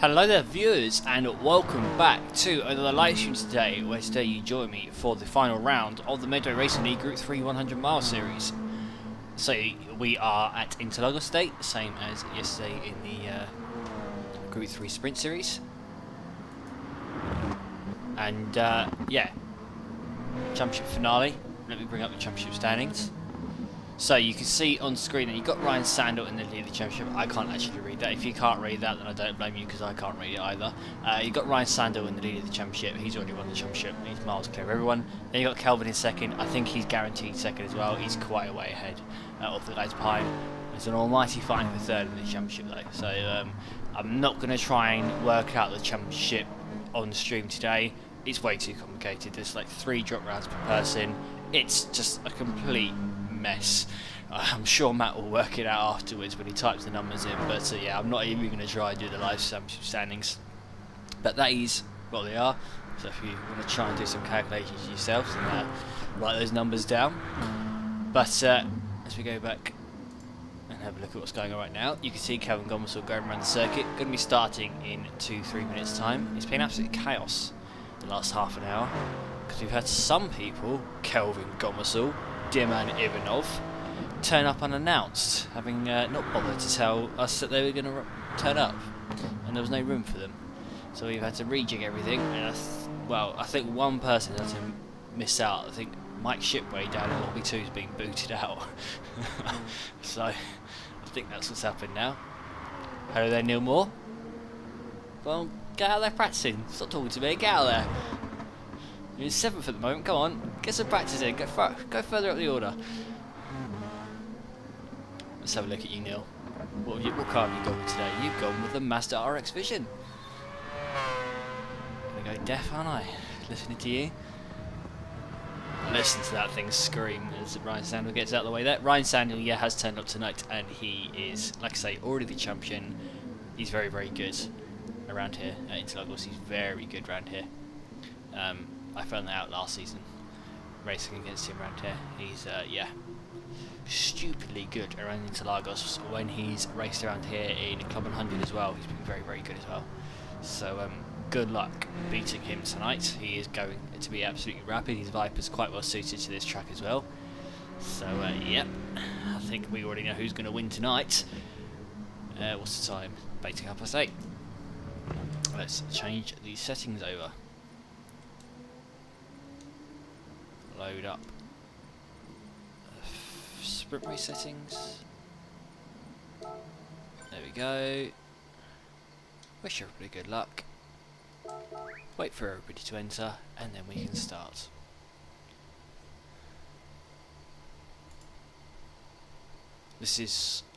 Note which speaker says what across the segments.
Speaker 1: Hello there viewers and welcome back to another live stream today, where today you join me for the final round of the Midway Racing League Group 3 100 mile series. So we are at Interlagos today, same as yesterday in the Group 3 sprint series. And yeah, championship finale. Let me bring up the championship standings. So you can see on screen that you've got Ryan Sandall in the lead of the championship. I can't actually read that. If you can't read that, then I don't blame you, because I can't read it either. You've got Ryan Sandall in the lead of the championship. He's already won the championship. He's miles clear of everyone. Then you've got Kelvin in second. I think he's guaranteed second as well. He's quite a way ahead of the guys behind. It's an almighty fight for third in the championship though. So I'm not going to try and work out the championship on the stream today. It's way too complicated. There's like 3 drop rounds per person. It's just a complete mess. I'm sure Matt will work it out afterwards when he types the numbers in, but yeah, I'm not even going to try and do the live championship standings, but that is what they are. So if you want to try and do some calculations yourselves, and write those numbers down. But as we go back and have a look at what's going on right now, you can see Kelvin Gomersall going around the circuit. Going to be starting in 2-3 minutes time. It's been absolute chaos the last half an hour, because we've had some people, Kelvin Gomersall, dear man Ivanov, turn up unannounced, having not bothered to tell us that they were going to turn up, and there was no room for them. So we've had to rejig everything, and I think one person had to miss out. I think Mike Shipway down in Lobby 2 is being booted out. So I think that's what's happened now. Hello there, Neil Moore. Well, get out there practicing. Stop talking to me. Get out there. You're in 7th at the moment. Come on, get some practice in. Go further up the order. Let's have a look at you, Neil. What car have you gone with today? You've gone with the Mazda RX Vision. Gonna go deaf, aren't I? Listening to you. Listen to that thing scream as Ryan Sandall gets out of the way there. Ryan Sandall, yeah, has turned up tonight, and he is, like I say, already the champion. He's very, very good around here at Interlagos. He's very good around here. I found that out last season, racing against him around here. He's, yeah, stupidly good around Interlagos. When he's raced around here in Club 100 as well, he's been very, very good as well. So, good luck beating him tonight. He is going to be absolutely rapid. His Viper's quite well suited to this track as well. So, yep, I think we already know who's going to win tonight. What's the time? Basically 8:30. Let's change these settings over. Load up sprint race settings. There we go. Wish everybody good luck. Wait for everybody to enter, and then we can start. I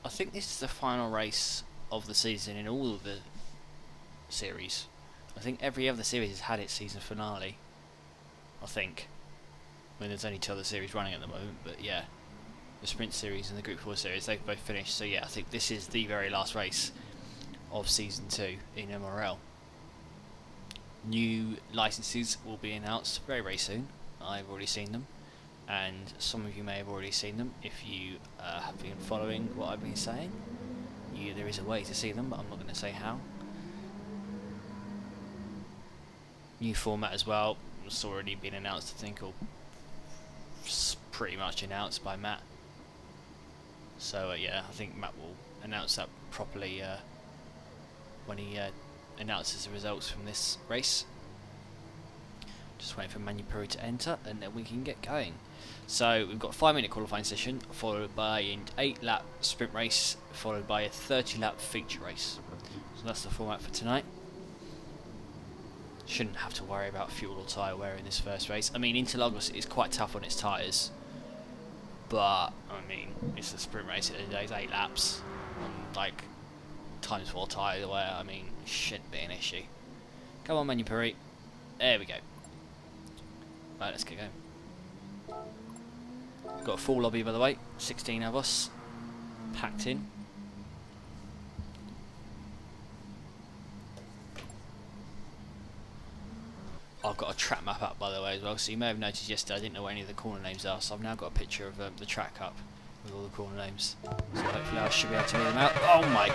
Speaker 1: think this is the final race of the season in all of the series. I think every other series has had its season finale, I think. I mean, there's only 2 other series running at the moment, but yeah, the sprint series and the Group 4 series, they've both finished. So yeah, I think this is the very last race of season 2 in MRL. New licenses will be announced very, very soon. I've already seen them, and some of you may have already seen them if you have been following what I've been saying. There is a way to see them, but I'm not going to say how. New format as well. It's already been announced, I think, or pretty much announced by Matt. So yeah, I think Matt will announce that properly when he announces the results from this race. Just waiting for Manu Puri to enter, and then we can get going. So we've got a 5-minute qualifying session, followed by an 8-lap sprint race, followed by a 30-lap feature race. So that's the format for tonight. Shouldn't have to worry about fuel or tyre wear in this first race. I mean, Interlagos is quite tough on its tyres, but I mean, it's a sprint race at the end of the day. It's 8 laps, and like times 4 tyre wear. I mean, it shouldn't be an issue. Come on, Manu Puri. There we go. Right, let's get going. Got a full lobby, by the way. 16 of us packed in. I've got a track map up, by the way, as well, so you may have noticed yesterday I didn't know what any of the corner names are, so I've now got a picture of the track up with all the corner names. So hopefully I should be able to read them out. Oh my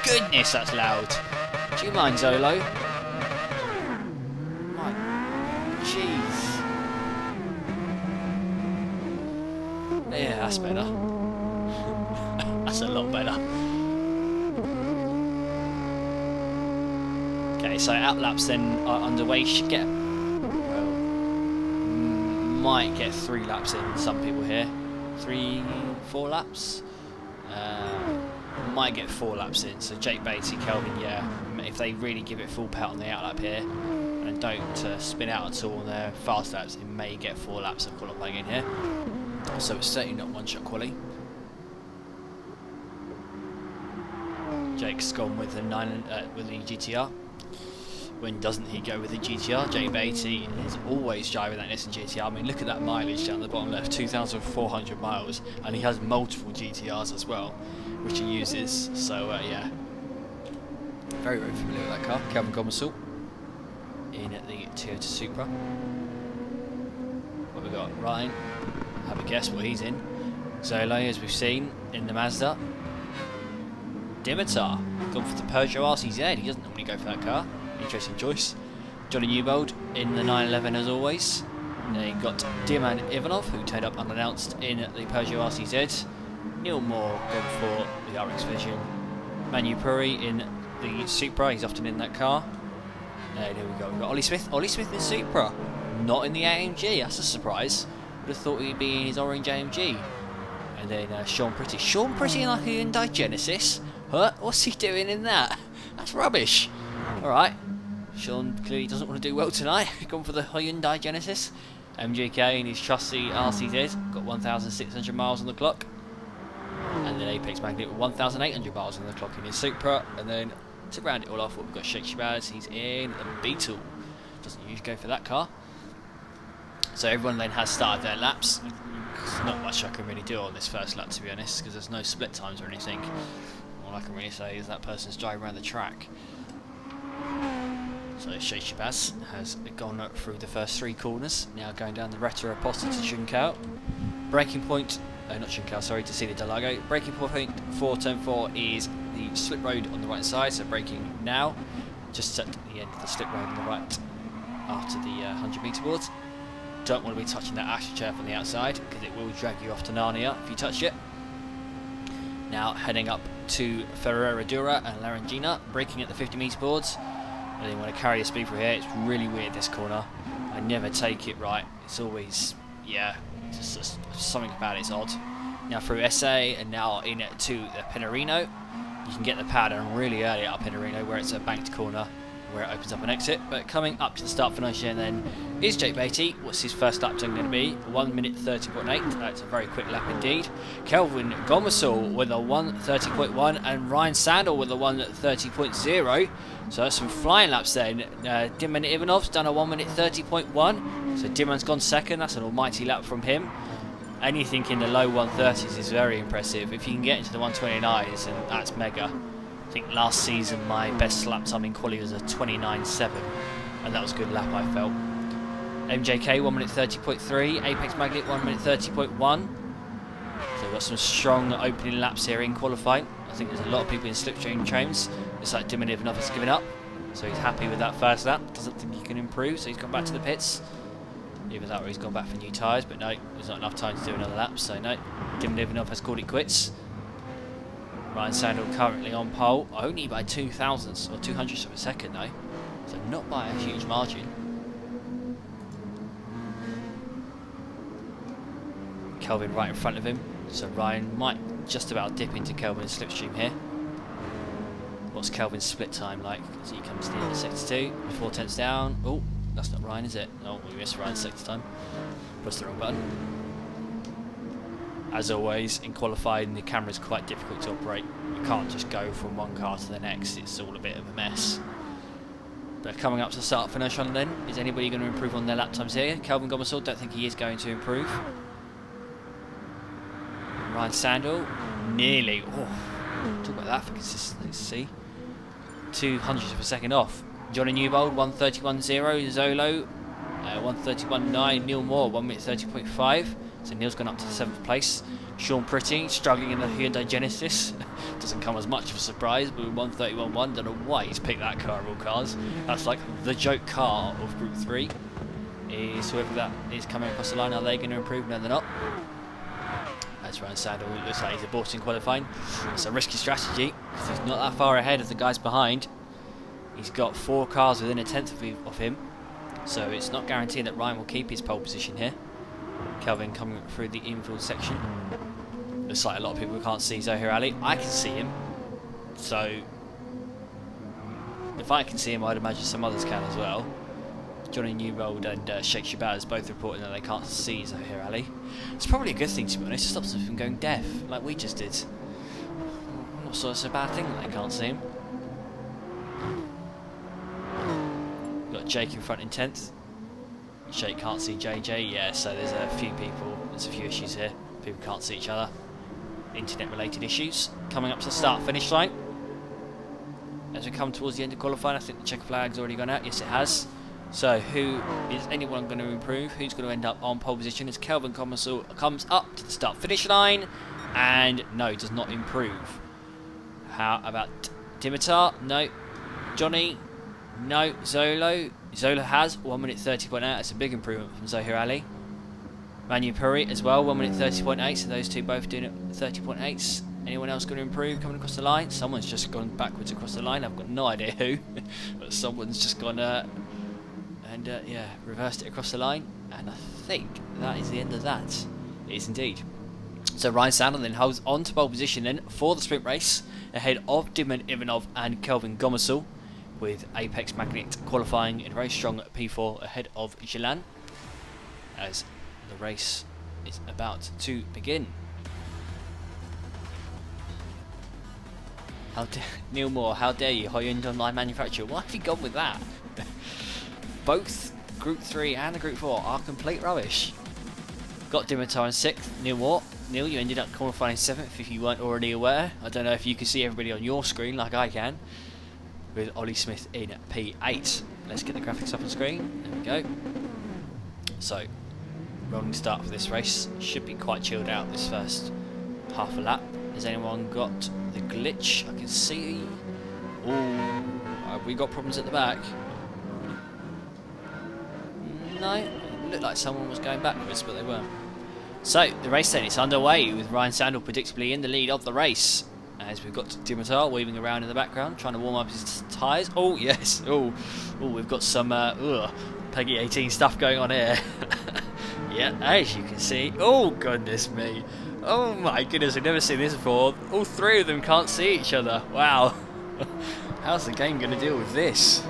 Speaker 1: goodness, that's loud! Do you mind, Zolo? My jeez. Yeah, that's better. That's a lot better. Okay, so outlaps then are underway. Should get, well, might get 3 laps in. Some people here, 3, 4 laps. Might get 4 laps in. So Jake Beatty, Kelvin, yeah. If they really give it full pout on the outlap here and don't spin out at all on their fast laps, it may get 4 laps of qualifying in here. So it's certainly not one-shot quali. Jake's gone with the GTR. When doesn't he go with the GTR? Jake Beatty is always driving that Nissan GTR. I mean, look at that mileage down the bottom left, 2,400 miles, and he has multiple GTRs as well, which he uses. So yeah, very, very familiar with that car. Kelvin Gomersall in the Toyota Supra. What we got? Ryan. Have a guess what he's in. Zolo, as we've seen, in the Mazda. Dimitar, gone for the Peugeot RCZ. He doesn't normally go for that car. Interesting choice. Johnny Newbold in the 911 as always. Then you've got Diman Ivanov, who turned up unannounced in the Peugeot RCZ. Neil Moore gone for the RX Vision. Manu Puri in the Supra. He's often in that car. There we go. We've got Ollie Smith. Ollie Smith in Supra, not in the AMG. That's a surprise. Would have thought he'd be in his orange AMG. And then Sean Pretty. Sean Pretty in like a Hyundai Genesis? Huh? What's he doing in that? That's rubbish. Alright. Sean clearly doesn't want to do well tonight. Gone for the Hyundai Genesis. MJK in his trusty RCZ. Got 1,600 miles on the clock. And then Apex Magnet with 1,800 miles on the clock in his Supra. And then to round it all off, we've got Sheikh Shabazz. He's in the Beetle. Doesn't usually go for that car. So everyone then has started their laps. There's not much I can really do on this first lap, to be honest, because there's no split times or anything. All I can really say is that person's driving around the track. So Sheikh Shabazz has gone through the first 3 corners, now going down the Retro Aposta to Juncal. Braking point, not Juncal, sorry, to see the Interlagos. Braking point for turn 4 is the slip road on the right side, so braking now, just at the end of the slip road on the right after the 100 metre boards. Don't want to be touching that AstroTurf on the outside because it will drag you off to Narnia if you touch it. Now heading up to Ferrera Dura and Larangina, braking at the 50 metre boards. I didn't want to carry the speed through here. It's really weird, this corner. I never take it right. It's always, yeah, just something about it's odd. Now through SA and now in to the Pinarino. You can get the power down really early at Pinarino where it's a banked corner where it opens up an exit. But coming up to the start finish and then is Jake Beatty. What's his first lap time going to be? 1 minute 30.8. That's a very quick lap indeed. Kelvin Gomersall with a 1:30.1 and Ryan Sandall with a 1:30.0. So that's some flying laps then. Diman Ivanov's done a 1 minute 30.1. So Diman's gone second. That's an almighty lap from him. Anything in the low 130s is very impressive. If you can get into the 129s, then that's mega. I think last season my best lap time in quali was a 29.7, and that was a good lap, I felt. MJK 1 minute 30.3, Apex Magnet 1 minute 30.1. So we've got some strong opening laps here in qualifying. I think there's a lot of people in slipstream trains. It's like Diman Ivanov has given up, so he's happy with that first lap. Doesn't think he can improve, so he's gone back to the pits. Either that or he's gone back for new tyres, but no, there's not enough time to do another lap, so no. Diman Ivanov has called it quits. Ryan Sandall currently on pole, only by 2 thousandths or 200ths of a second though, so not by a huge margin. Kelvin right in front of him, so Ryan might just about dip into Kelvin's slipstream here. What's Kelvin's split time like as he comes to the end of sector 2, 4 tenths down? Oh, that's not Ryan, is it? Oh, we missed Ryan's sector time. Press the wrong button. As always, in qualifying, the camera is quite difficult to operate. You can't just go from one car to the next, it's all a bit of a mess. But coming up to the start finish on then, is anybody going to improve on their lap times here? Kelvin Gomersall, don't think he is going to improve. Ryan Sandall, nearly. Oh, talk about that for consistency. 200ths of a second off. Johnny Newbold, 1:31.0. Zolo, 1:31.9. Neil Moore, 1 minute 30.5. So Neil's gone up to the 7th place. Sean Pretty struggling in the Hyundai Genesis. Doesn't come as much of a surprise, but with 131.1, don't know why he's picked that car of all cars. That's like the joke car of Group 3. Is whoever that is coming across the line, are they going to improve? No, they're not. That's Ryan Sandall. It looks like he's aborting qualifying. It's a risky strategy because he's not that far ahead of the guys behind. He's got 4 cars within a tenth of him, so it's not guaranteed that Ryan will keep his pole position here. Kelvin coming through the infield section. Looks like a lot of people can't see Zohir Ali. I can see him, so if I can see him, I'd imagine some others can as well. Johnny Newbold and Sheikh Shabazz both reporting that they can't see Zohir Ali. It's probably a good thing, to be honest. It stops them from going deaf, like we just did. I'm not sure it's a bad thing that they can't see him. Got Jake in front in 10th. Sheikh can't see JJ, yeah, so there's a few issues here. People can't see each other. Internet related issues. Coming up to the start finish line. As we come towards the end of qualifying, I think the checker flag's already gone out. Yes, it has. So who is anyone going to improve? Who's going to end up on pole position? As Kelvin Gomersall comes up to the start finish line, and no, does not improve. How about Dimitar? No. Johnny? No. Zolo? Zola has 1 minute 30.8. That's a big improvement from Zohir Ali. Manu Puri as well, 1 minute 30.8. So those two both doing it 30.8s. Anyone else going to improve coming across the line? Someone's just gone backwards across the line. I've got no idea who, but someone's just gone yeah, reversed it across the line. And I think that is the end of that. It is indeed. So Ryan Sandall then holds on to pole position then for the sprint race ahead of Dimon Ivanov and Kelvin Gomersall, with Apex Magnet qualifying in a very strong P4 ahead of Gilan as the race is about to begin. Neil Moore, how dare you, Hyundai Online manufacturer? Why have you gone with that? Both Group 3 and the Group 4 are complete rubbish. Got Dimitar in 6th, Neil Moore. Neil, you ended up qualifying 7th if you weren't already aware. I don't know if you can see everybody on your screen like I can, with Ollie Smith in P8. Let's get the graphics up on screen. There we go. So, rolling start for this race. Should be quite chilled out this first half a lap. Has anyone got the glitch? I can see. Oh, have we got problems at the back? No, it looked like someone was going backwards, but they weren't. So, the race then is underway with Ryan Sandall predictably in the lead of the race. As we've got Dimitar weaving around in the background, trying to warm up his tyres. Oh, yes. Oh, we've got some Peggy 18 stuff going on here. Yeah, as you can see. Oh, goodness me. Oh, my goodness. I've never seen this before. All 3 of them can't see each other. Wow. How's the game going to deal with this?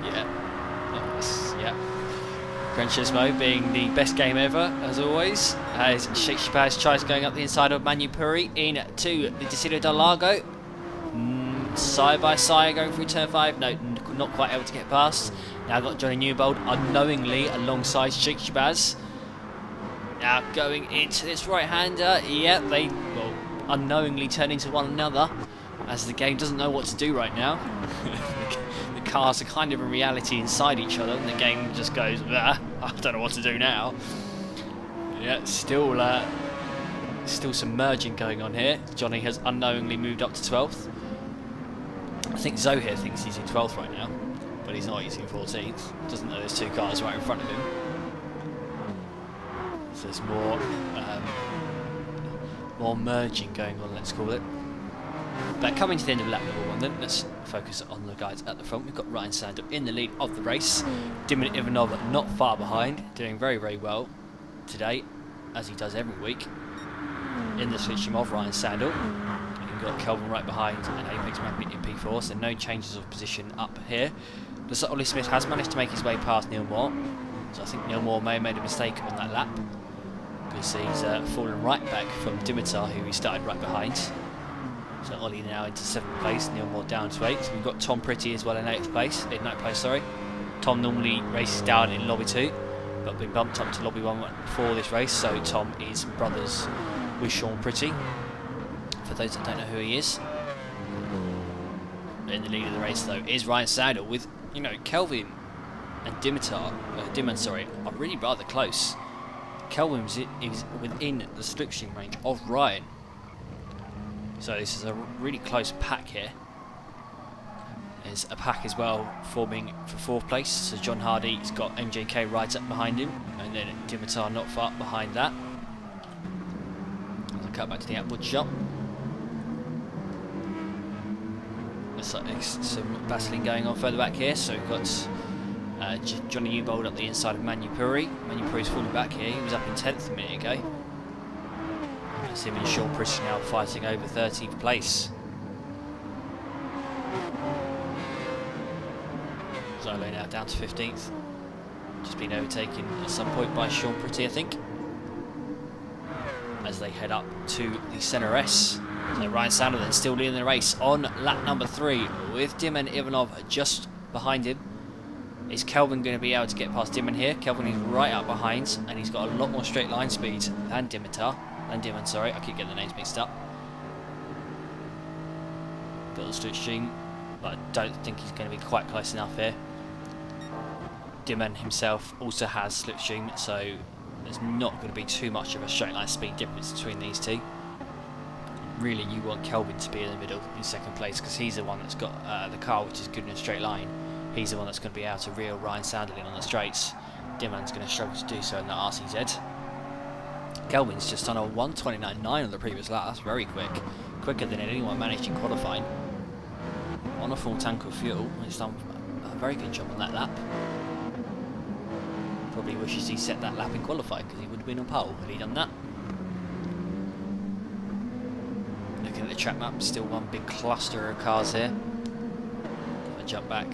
Speaker 1: Yeah. Francesco being the best game ever, as always, as Sheikh Shabazz tries going up the inside of Manu Puri into the Desilo del Lago. Side by side going through turn 5, no, not quite able to get past. Now got Johnny Newbold unknowingly alongside Sheikh Shabazz. Now going into this right-hander, yeah, they will unknowingly turn into one another, as the game doesn't know what to do right now. Cars are kind of in reality inside each other, and the game just goes, I don't know what to do now. Yeah, still some merging going on here. Johnny has unknowingly moved up to 12th. I think Zohir thinks he's in 12th right now, but he's not, he's in 14th. Doesn't know there's 2 cars right in front of him. So there's more merging going on, let's call it. But coming to the end of lap number 1 then, let's focus on the guys at the front. We've got Ryan Sandall in the lead of the race. Dimon Ivanov not far behind, doing very, very well today, as he does every week, in the switching of Ryan Sandall. And you've got Kelvin right behind and Apex Magnet in P4, so no changes of position up here. Looks like Ollie Smith has managed to make his way past Neil Moore, so I think Neil Moore may have made a mistake on that lap, because he's fallen right back from Dimitar, who he started right behind. So Ollie now into 7th place, Neil Moore down to 8th. We've got Tom Pretty as well in 8th place. Tom normally races down in lobby 2, but been bumped up to lobby 1 for this race. So Tom is brothers with Sean Pretty, for those that don't know who he is. In the lead of the race though is Ryan Sandall, with, you know, Kelvin and Dimon are really rather close. Kelvin is within the slipstream range of Ryan. So this is a really close pack here. There's a pack as well forming for 4th place. So John Hardy's got MJK right up behind him, and then Dimitar not far behind that. As I cut back to the outboard shot. Looks like there's some battling going on further back here. So we've got Johnny Newbold up the inside of Manu Puri. Manu Puri's falling back here. He was up in 10th a minute ago. That's him and Sean Pritchard now fighting over 13th place. Zolo now down to 15th. Just been overtaken at some point by Sean Pretty, I think. As they head up to the Centre S. So Ryan Sandall then still leading the race on lap number 3 with Diman Ivanov just behind him. Is Kelvin going to be able to get past Diman here? Kelvin is right up behind, and he's got a lot more straight line speed than Diman, sorry, I keep getting the names mixed up. Got the slipstream, but I don't think he's going to be quite close enough here. Diman himself also has slipstream, so there's not going to be too much of a straight line speed difference between these two. Really, you want Kelvin to be in the middle in 2nd place, because he's the one that's got the car which is good in a straight line. He's the one that's going to be able to reel Ryan Sandall in on the straights. Diman's going to struggle to do so in the RCZ. Kelvin's just done a 1:29.9 on the previous lap. That's very quick. Quicker than anyone managed in qualifying. On a full tank of fuel. He's done a very good job on that lap. Probably wishes he set that lap in qualifying, because he would have been on pole had he done that. Looking at the track map, still one big cluster of cars here. If I jump back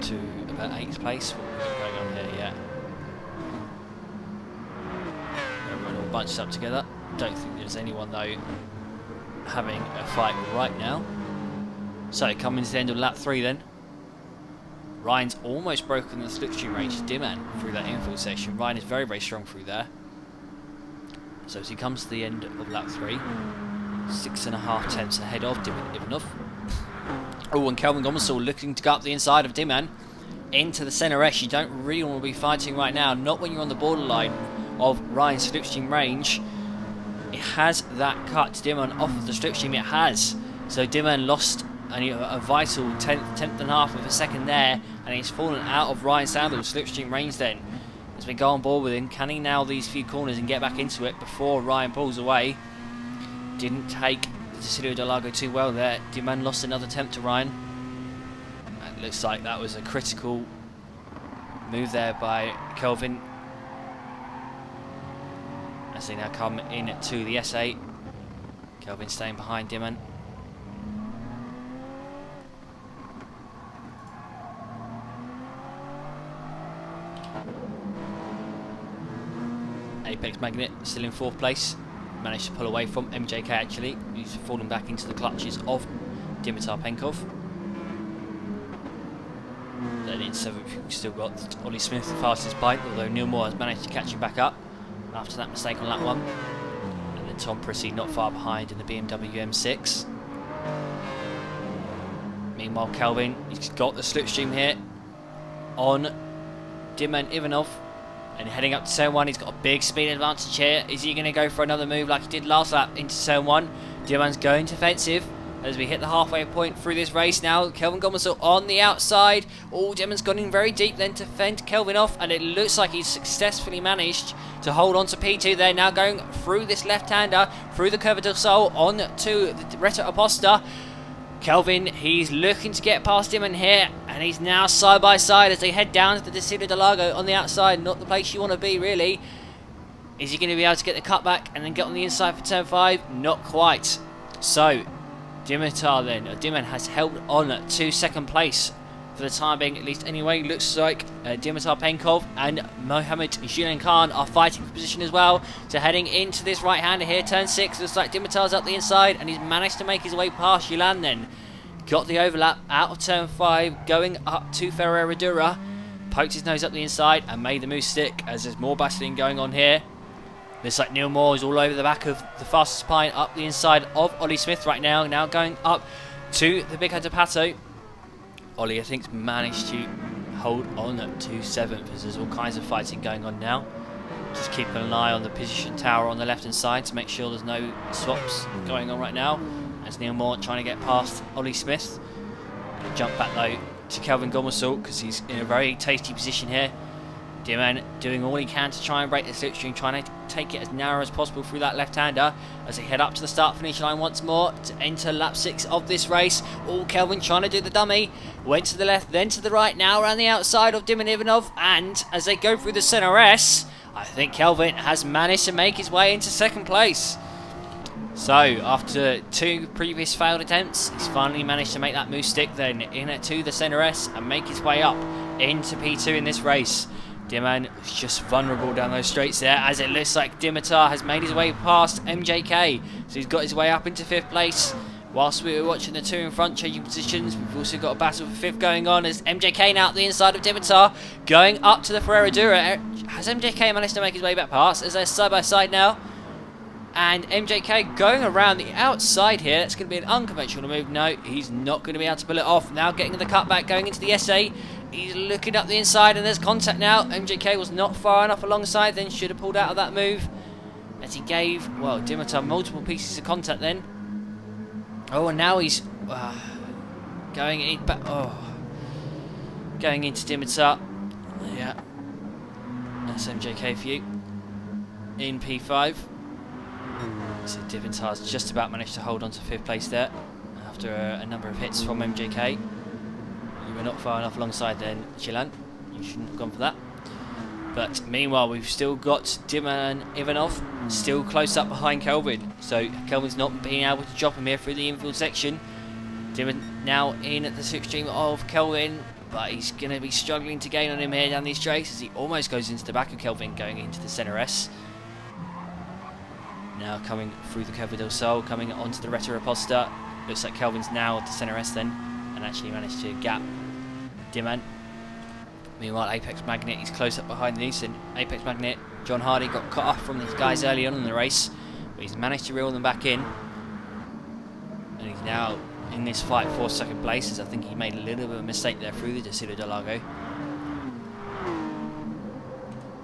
Speaker 1: to about 8th place, what we've got going on here, yeah. Everyone all bunched up together. Don't think there's anyone though having a fight right now. So coming to the end of lap 3 then. Ryan's almost broken the slipstream range. Diman through that infield section. Ryan is very, very strong through there. So as he comes to the end of lap 3, 6.5 tenths ahead of Diman Ivanov. Oh, and Kelvin Gomersall looking to go up the inside of Diman into the Centre S. You don't really want to be fighting right now, not when you're on the borderline of Ryan's slipstream range. It has that cut to Diman off of the slipstream, it has. So Diman lost a vital tenth and a half of a second there, and he's fallen out of Ryan Sandall's slipstream range then. As we go on board with him, can he nail these few corners and get back into it before Ryan pulls away? Didn't take the Decilio del Lago too well there. Diman lost another tenth to Ryan. It looks like that was a critical move there by Kelvin. As they now come in to the S8. Kelvin staying behind Diman. Apex Magnet still in 4th place. Managed to pull away from MJK actually. He's fallen back into the clutches of Dimitar Penkov. Then in 7th we've still got Ollie Smith, the fastest bike, although Neil Moore has managed to catch him back up after that mistake on lap 1. And then Tom Prissy not far behind in the BMW M6. Meanwhile Kelvin, he's got the slipstream here on Diman Ivanov. And heading up to turn 1, he's got a big speed advantage here. Is he going to go for another move like he did last lap into turn 1? Diman's going defensive as we hit the halfway point through this race now. Kelvin Gomersall on the outside. Oh, Diman's gone in very deep then to fend Kelvin off, and it looks like he's successfully managed to hold on to P2 there. Now going through this left-hander, through the Curva del Sol, on to the Retta Oposta. Kelvin, he's looking to get past Diman here, and he's now side by side as they head down to the Decilio del Lago on the outside. Not the place you want to be, really. Is he going to be able to get the cutback and then get on the inside for turn 5? Not quite. So, Diman has held on to 2nd place for the time being, at least anyway. Looks like Dimitar Penkov and Mohammed Julien Khan are fighting for position as well. So heading into this right-hander here, turn 6, looks like Dimitar's up the inside, and he's managed to make his way past Julian then. Got the overlap out of turn 5, going up to Ferreira-Dura. Poked his nose up the inside and made the move stick as there's more battling going on here. Looks like Neil Moore is all over the back of the fastest pine up the inside of Ollie Smith right now. Now going up to the Big Hunter Pato. Ollie, I think, managed to hold on to 7th as there's all kinds of fighting going on now. Just keeping an eye on the position tower on the left hand side to make sure there's no swaps going on right now. As Neil Moore trying to get past Ollie Smith. Gonna jump back though to Kelvin Gomersall because he's in a very tasty position here. Dearman doing all he can to try and break the slipstream, trying to take it as narrow as possible through that left-hander as they head up to the start-finish line once more to enter lap 6 of this race. All Kelvin trying to do the dummy. Went to the left, then to the right, now around the outside of Dimon Ivanov, and as they go through the centre S, I think Kelvin has managed to make his way into second place. So, after 2 previous failed attempts, he's finally managed to make that move stick then in to the centre S and make his way up into P2 in this race. Dimon was just vulnerable down those straights there, as it looks like Dimitar has made his way past MJK. So he's got his way up into 5th place. Whilst we were watching the 2 in front changing positions, we've also got a battle for 5th going on as MJK now at the inside of Dimitar, going up to the Ferreradura. Has MJK managed to make his way back past as they're side by side now? And MJK going around the outside here. That's going to be an unconventional move. No, he's not going to be able to pull it off. Now getting the cutback, going into the SA. He's looking up the inside and there's contact now. MJK was not far enough alongside, then should have pulled out of that move. As he gave, well, Dimitar multiple pieces of contact then. Oh, and now he's going in back. Oh, going into Dimitar. Yeah, that's MJK for you in P5. So Dimitar's just about managed to hold on to 5th place there after a number of hits from MJK. You were not far enough alongside then, Chilan. You shouldn't have gone for that. But meanwhile, we've still got Dimon Ivanov still close up behind Kelvin. So Kelvin's not being able to drop him here through the infield section. Dimon now in at the slipstream of Kelvin, but he's going to be struggling to gain on him here down these straights as he almost goes into the back of Kelvin going into the centre S. Now coming through the Curva del Sol, coming onto the Reta Reposta. Looks like Kelvin's now at the centre S then, and actually managed to gap Dimon. Meanwhile, Apex Magnet is close up behind these, and Apex Magnet, John Hardy, got cut off from these guys early on in the race, but he's managed to reel them back in. And he's now in this fight for 2nd place, as I think he made a little bit of a mistake there through the Interlagos.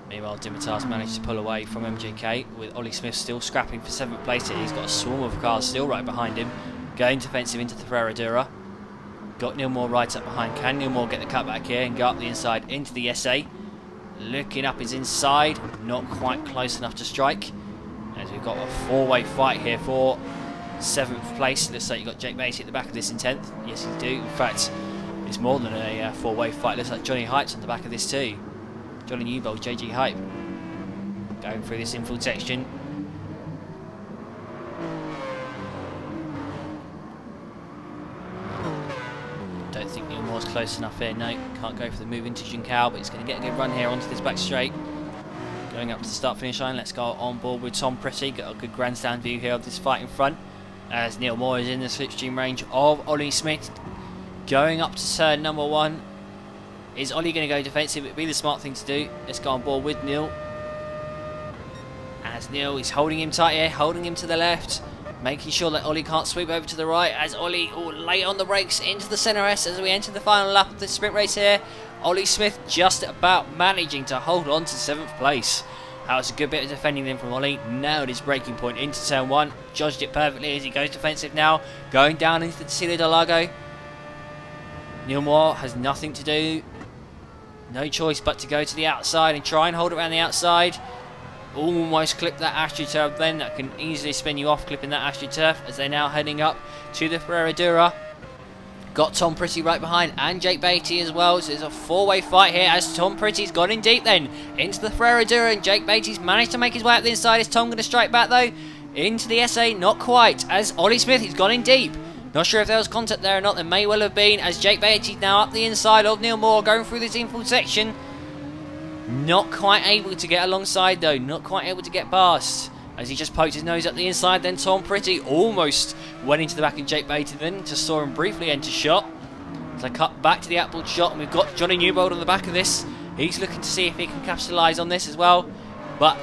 Speaker 1: Meanwhile, Dimitar's managed to pull away from MJK, with Ollie Smith still scrapping for 7th place here. He's got a swarm of cars still right behind him, going defensive into the Ferreradura. Got Neil Moore right up behind. Can Neil Moore get the cutback here and go up the inside into the SA? Looking up his inside, not quite close enough to strike. As we've got a 4-way fight here for 7th place. Looks like you've got Jake Beatty at the back of this in 10th. Yes, you do. In fact, it's more than a 4-way fight. Looks like Johnny Hype's on the back of this too. Johnny Newbold, JG Hype, going through this infield section. Don't think Neil Moore's close enough here. No, can't go for the move into Juncal, but he's going to get a good run here onto this back straight. Going up to the start-finish line, let's go on board with Tom Pretty. Got a good grandstand view here of this fight in front, as Neil Moore is in the slipstream range of Ollie Smith. Going up to turn number 1. Is Ollie going to go defensive? It'd be the smart thing to do. Let's go on board with Neil. As Neil is holding him tight here, holding him to the left, making sure that Ollie can't sweep over to the right, as Ollie late on the brakes into the centre S as we enter the final lap of the sprint race here. Ollie Smith just about managing to hold on to 7th place. That was a good bit of defending then from Ollie. Nailed his braking point into turn 1. Judged it perfectly as he goes defensive now. Going down into the Silla del Lago. Neil Moore has nothing to do. No choice but to go to the outside and try and hold it around the outside. Almost clipped that AstroTurf then. That can easily spin you off, clipping that AstroTurf as they're now heading up to the Ferreradura. Got Tom Pretty right behind and Jake Beatty as well. So there's a 4-way fight here as Tom Pretty's gone in deep then into the Ferreradura, and Jake Beatty's managed to make his way up the inside. Is Tom going to strike back though? Into the SA, not quite, as Ollie Smith has gone in deep. Not sure if there was contact there or not. There may well have been, as Jake Beatty's now up the inside of Neil Moore, going through this infield section. Not quite able to get alongside though, not quite able to get past, as he just poked his nose up the inside. Then Tom Pretty almost went into the back of Jake Beatty, then just saw him briefly enter shot. So cut back to the outboard shot, and we've got Johnny Newbold on the back of this. He's looking to see if he can capitalise on this as well. But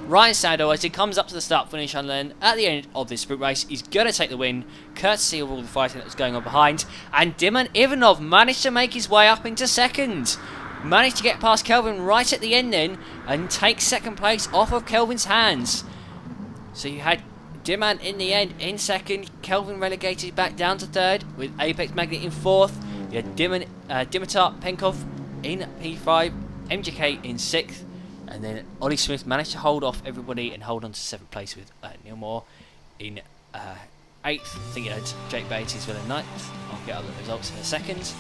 Speaker 1: Ryan Sandall, as he comes up to the start finish and then at the end of this sprint race, he's going to take the win, courtesy of all the fighting that was going on behind. And Dimon Ivanov managed to make his way up into 2nd. Managed to get past Kelvin right at the end then, and take second place off of Kelvin's hands. So you had Dimman in the end in second, Kelvin relegated back down to third, with Apex Magnet in fourth. You had Dimitar Penkov in P5, MJK in sixth, and then Ollie Smith managed to hold off everybody and hold on to seventh place with Neil Moore in eighth. I think you had Jake Bates as well in ninth. I'll get other results in a second.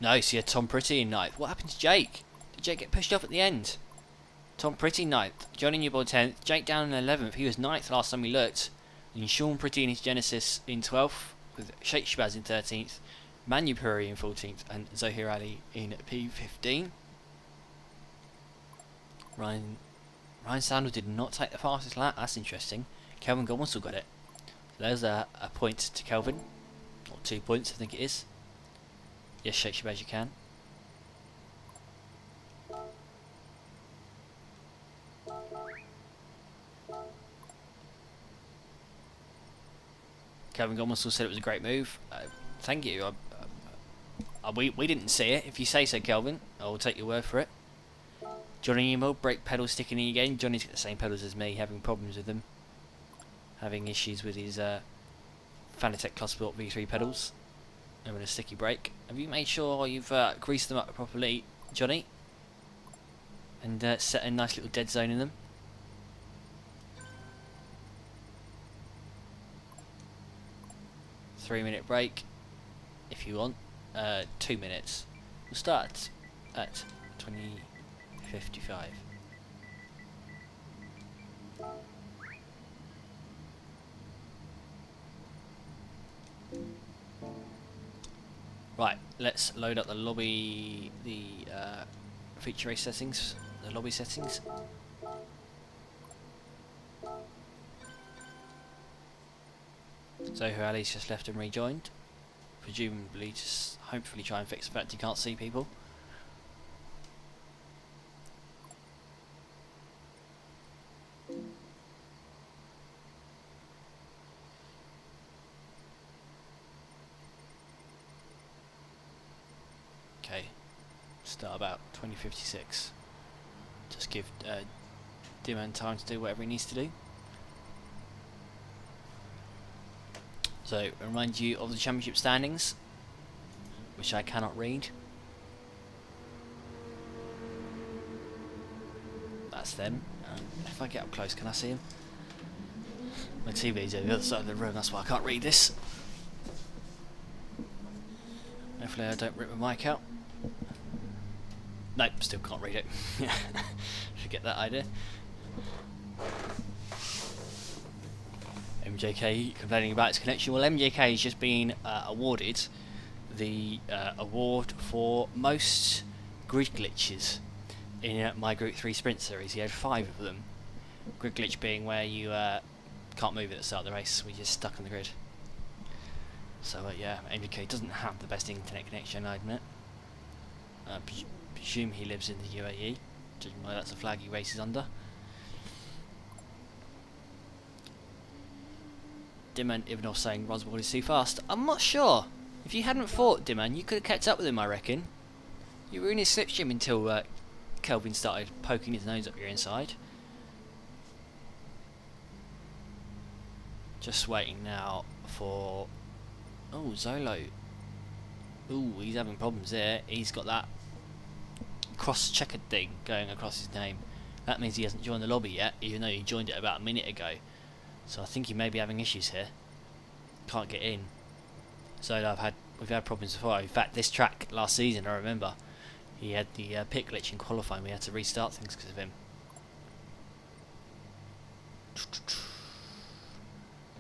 Speaker 1: No, so you had Tom Pretty in ninth. What happened to Jake? Did Jake get pushed off at the end? Tom Pretty ninth, Johnny Newbold 10th, Jake down in 11th. He was ninth last time we looked. And Sean Pretty in his Genesis in 12th, with Sheikh Shabazz in 13th, Manu Puri in 14th, and Zohir Ali in P15. Ryan Sandall did not take the fastest lap. That's interesting. Kelvin Gomersall got it. So there's a point to Kelvin, or 2 points, I think it is. Yes, Sheikh Shabazz, you can. Kelvin Gomersall said it was a great move. Thank you. We didn't see it. If you say so, Kelvin, I will take your word for it. Johnny Emo, brake pedal sticking in again. Johnny's got the same pedals as me, having problems with them. Having issues with his Fanatec Clutchsport V3 pedals. And with a sticky brake. Have you made sure you've greased them up properly, Johnny? And set a nice little dead zone in them? Three-minute break, if you want. 2 minutes. We'll start at 20:55. Right, let's load up the lobby, the feature race settings, the lobby settings. So Ali's just left and rejoined, presumably just hopefully try and fix the fact you can't see people. Okay, start about 20:56. Just give Dimman time to do whatever he needs to do. So, remind you of the championship standings, which I cannot read. That's them. If I get up close, can I see them? My TV's on the other side of the room, that's why I can't read this. Hopefully I don't rip my mic out. Nope, still can't read it. Forget that idea. MJK complaining about its connection. Well, MJK has just been awarded the award for most grid glitches in my Group 3 sprint series. He had 5 of them. Grid glitch being where you can't move at the start of the race, we're just stuck on the grid. So yeah, MJK doesn't have the best internet connection, I admit. Presume he lives in the UAE, judging by that's the flag he races under. Dimman Ivanov saying Roswell is too fast. I'm not sure. If you hadn't fought Dimman, you could have kept up with him, I reckon. You were in his slipstream until Kelvin started poking his nose up your inside. Just waiting now for... Oh, Zolo. Ooh, he's having problems there. He's got that cross-checkered thing going across his name. That means he hasn't joined the lobby yet, even though he joined it about a minute ago. So I think he may be having issues here. Can't get in. So we've had problems before. In fact, this track last season, I remember, he had the pit glitch in qualifying. We had to restart things because of him.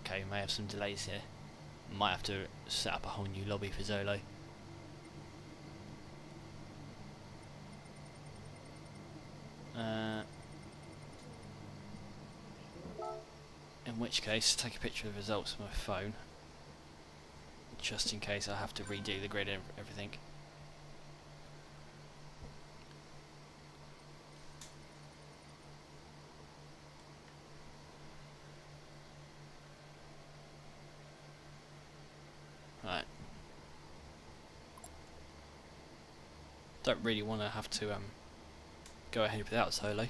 Speaker 1: Okay, we may have some delays here. Might have to set up a whole new lobby for Zolo. In which case, take a picture of the results with my phone, just in case I have to redo the grid and everything. Don't really want to have to go ahead without Solo.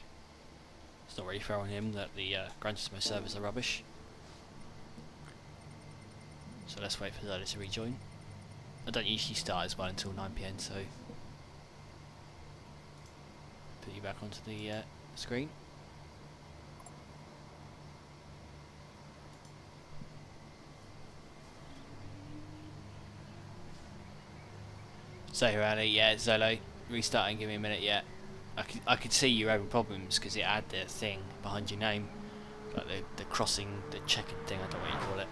Speaker 1: It's not really fair on him that the Gran Turismo servers are rubbish. So let's wait for Solo to rejoin. I don't usually start as well until 9 PM, so put you back onto the screen. Say Rally, yeah, Zolo, restarting, give me a minute, yeah. I could see you having problems because it had the thing behind your name, like the crossing, the checkered thing, I don't know what you call it.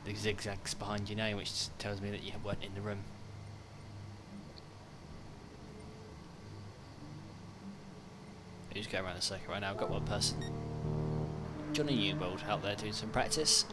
Speaker 1: The zigzags behind your name, which tells me that you weren't in the room. Who's going around the circuit right now? I've got one person. Johnny Newbold out there doing some practice.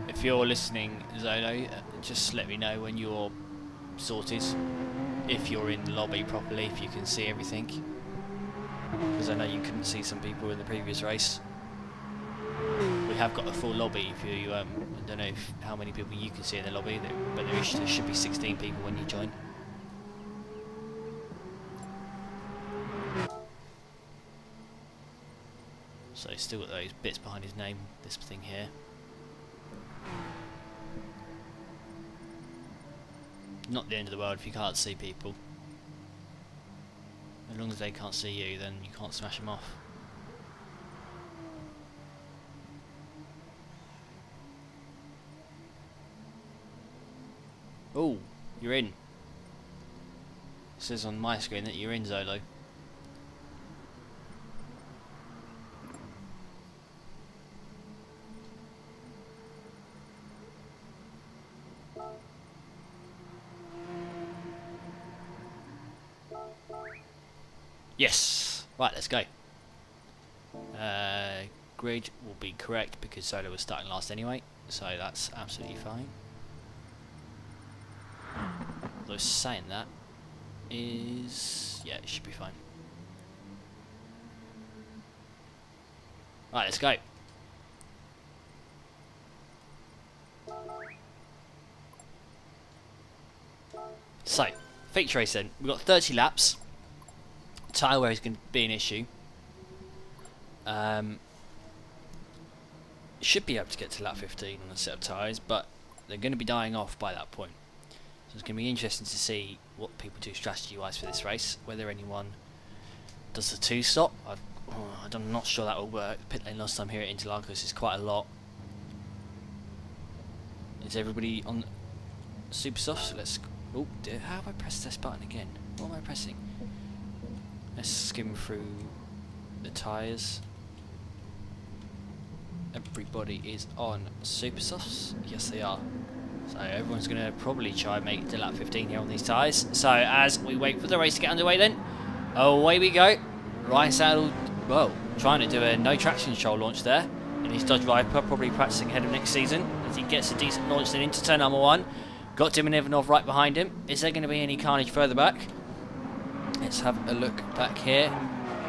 Speaker 1: If you're listening, Zolo, just let me know when you're sorted. If you're in the lobby properly, if you can see everything. Because I know you couldn't see some people in the previous race. We have got a full lobby. If you, I don't know how many people you can see in the lobby, but there should be 16 people when you join. So he's still got those bits behind his name, this thing here. Not the end of the world if you can't see people. As long as they can't see you, then you can't smash them off. Oh, you're in. It says on my screen that you're in, Zolo. Yes! Right, let's go. Grid will be correct because Solo was starting last anyway, so that's absolutely fine. Although saying that is... yeah, it should be fine. Right, let's go. So, feature race then. We've got 30 laps. Tyre wear is going to be an issue. Should be able to get to lap 15 on a set of tyres, but they're going to be dying off by that point. So it's going to be interesting to see what people do strategy-wise for this race. Whether anyone does the two-stop. I'm not sure that will work. The pit lane last time here at Interlagos is quite a lot. Is everybody on super soft? So let's... oh dear, how have I pressed this button again? What am I pressing? Let's skim through the tyres. Everybody is on super softs. Yes, they are. So everyone's going to probably try and make it to lap 15 here on these tyres. So as we wait for the race to get underway then, away we go. Ryan Sandall, well, trying to do a no traction control launch there in his Dodge Viper, probably practicing ahead of next season as he gets a decent launch then into turn number 1. Got Dimon Ivanov right behind him. Is there going to be any carnage further back? Let's have a look back here.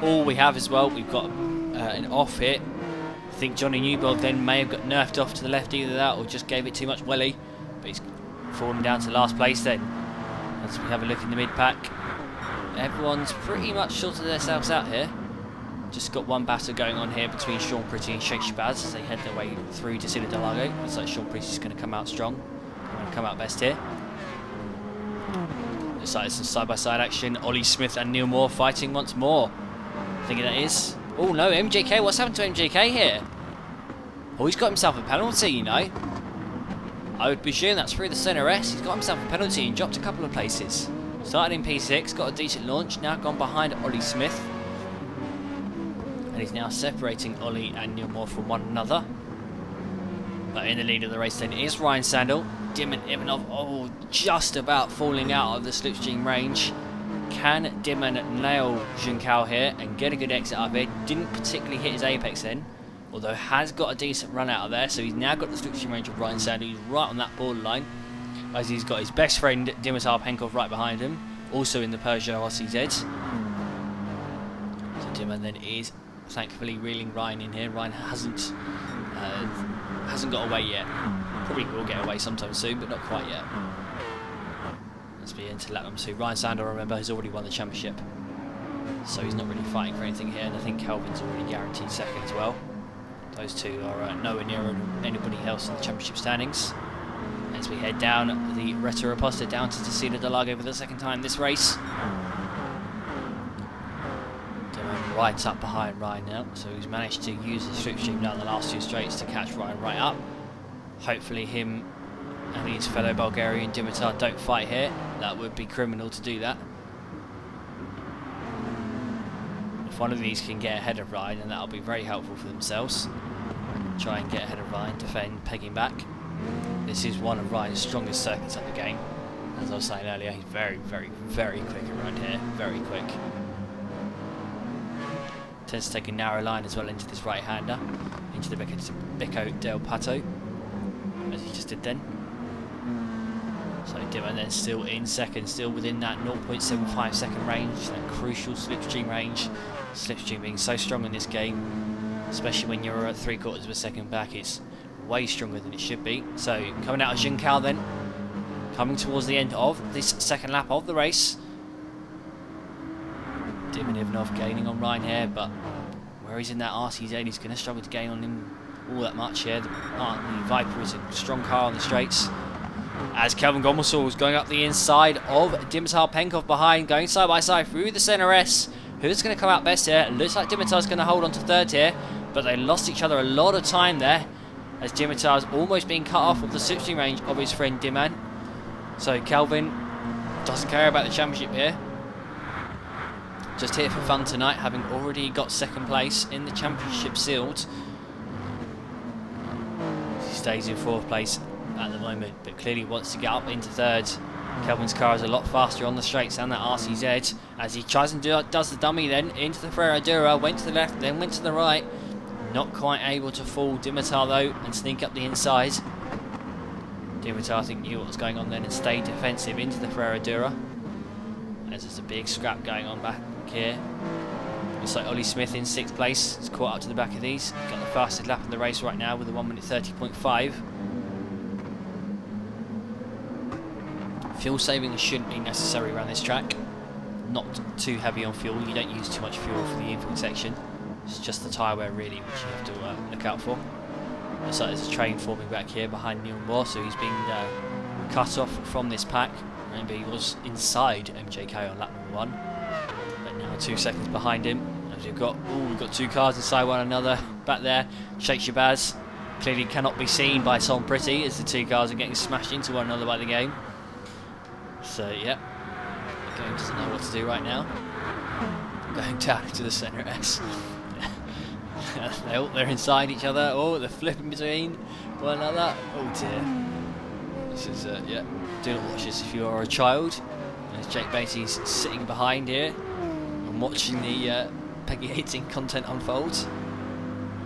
Speaker 1: All we have as well, we've got an off hit. I think Johnny Newbold then may have got nerfed off to the left, either that or just gave it too much welly. But he's fallen down to last place then. As we have a look in the mid-pack. Everyone's pretty much sorted themselves out here. Just got one battle going on here between Sean Pretty and Shake Shabazz as they head their way through to Interlagos. Looks like Sean Pretty's going to come out strong. Going to come out best here. Looks like some side-by-side action. Ollie Smith and Neil Moore fighting once more. Thinking that is... oh no, MJK, what's happened to MJK here? Oh, he's got himself a penalty, you know. I would presume that's through the centre S. He's got himself a penalty and dropped a couple of places. Started in P6, got a decent launch, now gone behind Ollie Smith. And he's now separating Ollie and Neil Moore from one another. But in the lead of the race then is Ryan Sandall. Dimon Ivanov, oh, just about falling out of the slipstream range. Can Dimon nail Junkao here and get a good exit up here? Didn't particularly hit his apex then, although has got a decent run out of there. So he's now got the slipstream range of Ryan Sandall. He's right on that borderline. as he's got his best friend Dimitar Penkov right behind him, also in the Peugeot RCZ. So Dimon then is thankfully reeling Ryan in here. Ryan hasn't got away yet. Probably will get away sometime soon, but not quite yet. Let's be into lap number 2. Ryan Sandall, remember, has already won the championship, so he's not really fighting for anything here, and I think Kelvin's already guaranteed second as well. Those two are nowhere near anybody else in the championship standings. As we head down the Reta Reposta down to Interlagos for the second time this race. Going right up behind Ryan now, so he's managed to use the slipstream down the last 2 straights to catch Ryan right up. Hopefully him and his fellow Bulgarian Dimitar don't fight here. That would be criminal to do that. If one of these can get ahead of Ryan, then that'll be very helpful for themselves. Try and get ahead of Ryan, defend, peg him back. This is one of Ryan's strongest circuits of the game. As I was saying earlier, he's very, very, very quick around here. Very quick. Tends to take a narrow line as well into this right-hander, into the Becco del Pato, as he just did then. So Dimon then still in second, still within that 0.75 second range, that crucial slipstream range. Slipstream being so strong in this game, especially when you're at 3/4 of a second back, it's way stronger than it should be. So coming out of Juncal then, coming towards the end of this second lap of the race. Dimon Ivanov gaining on Ryan here, but where he's in that RCZ, he's going to struggle to gain on him all that much here. The Viper is a strong car on the straights. As Kelvin Gomersall is going up the inside of Dimitar Penkov behind, going side by side through the centre S. Who's going to come out best here? Looks like Dimitar's going to hold on to third here, but they lost each other a lot of time there, as Dimitar's almost being cut off of the slipstream range of his friend Dimon. So Kelvin doesn't care about the championship here. Just here for fun tonight, having already got second place in the championship sealed. He stays in 4th place at the moment, but clearly wants to get up into 3rd. Kelvin's car is a lot faster on the straights than that RCZ, as he tries and does the dummy then into the Ferradura, went to the left, then went to the right. Not quite able to fool Dimitar though and sneak up the inside. Dimitar, I think, knew what was going on then and stayed defensive into the Ferradura, as there's a big scrap going on back here. Looks like Ollie Smith in 6th place. He's caught up to the back of these. Got the fastest lap of the race right now with a 1:30.5. Fuel saving shouldn't be necessary around this track. Not too heavy on fuel. You don't use too much fuel for the infield section. It's just the tyre wear really which you have to look out for. Looks like there's a train forming back here behind Neil Moore, so he's been cut off from this pack. Remember, he was inside MJK on lap number 1, but now 2 seconds behind him. As we've got 2 cars inside one another back there. Sheikh Shabazz clearly cannot be seen by Tom Pretty, as the 2 cars are getting smashed into one another by the game. So yeah, the game doesn't know what to do right now. Going down into the centre S. They're inside each other. Oh, they're flipping between one another. Oh dear. This is yeah. Do not watch this if you are a child. There's Jake Beatty's sitting behind here and watching the Peggy 18 content unfold.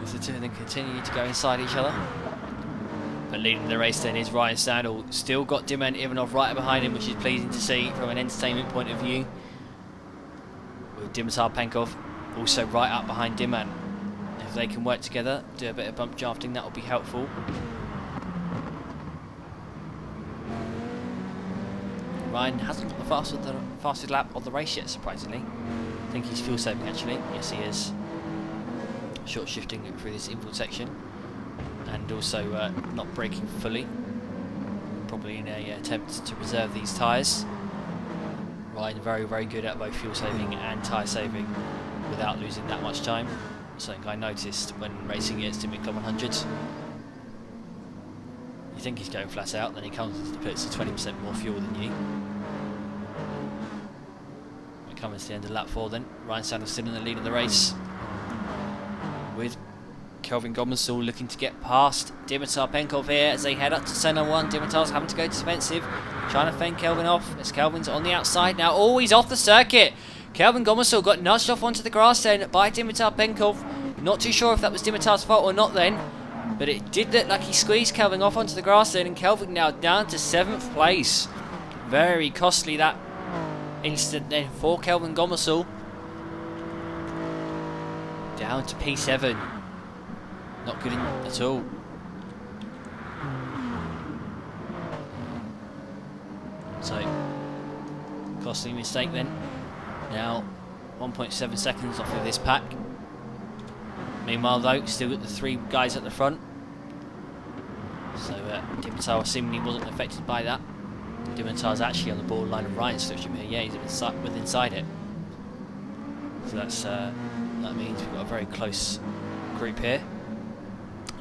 Speaker 1: As the two of them continue to go inside each other. But leading the race then is Ryan Sandall. Still got Dimon Ivanov right behind him, which is pleasing to see from an entertainment point of view. With Dimitar Penkov also right up behind Dimon. If they can work together, do a bit of bump drafting, that will be helpful. Ryan hasn't got the fastest lap of the race yet, surprisingly. I think he's fuel saving actually. Yes, he is. Short shifting through this infield section. And also not braking fully, probably in an attempt to reserve these tyres. Ryan very, very good at both fuel saving and tyre saving without losing that much time. Something I noticed when racing against him in Club 100. You think he's going flat out, then he comes into the pits with 20% more fuel than you. We're coming to the end of lap 4 then. Ryan Sandall still in the lead of the race, with Kelvin Gomersall looking to get past Dimitar Penkov here as they head up to centre 1. Dimitar's having to go defensive, trying to fend Kelvin off as Kelvin's on the outside now. Oh, he's off the circuit. Kelvin Gomersall got nudged off onto the grass then by Dimitar Penkov. Not too sure if that was Dimitar's fault or not then, But it did look like he squeezed Kelvin off onto the grass then, and Kelvin now down to 7th place. Very costly that instant then for Kelvin Gomersall. Down to P7. Not good at all. So, costly mistake then. Now, 1.7 seconds off of this pack. Meanwhile though, still got the 3 guys at the front. So, Dimitar seemingly wasn't affected by that. Dimitar's actually on the borderline of Ryan's slipstream here. Yeah, he's inside it. So that means we've got a very close group here.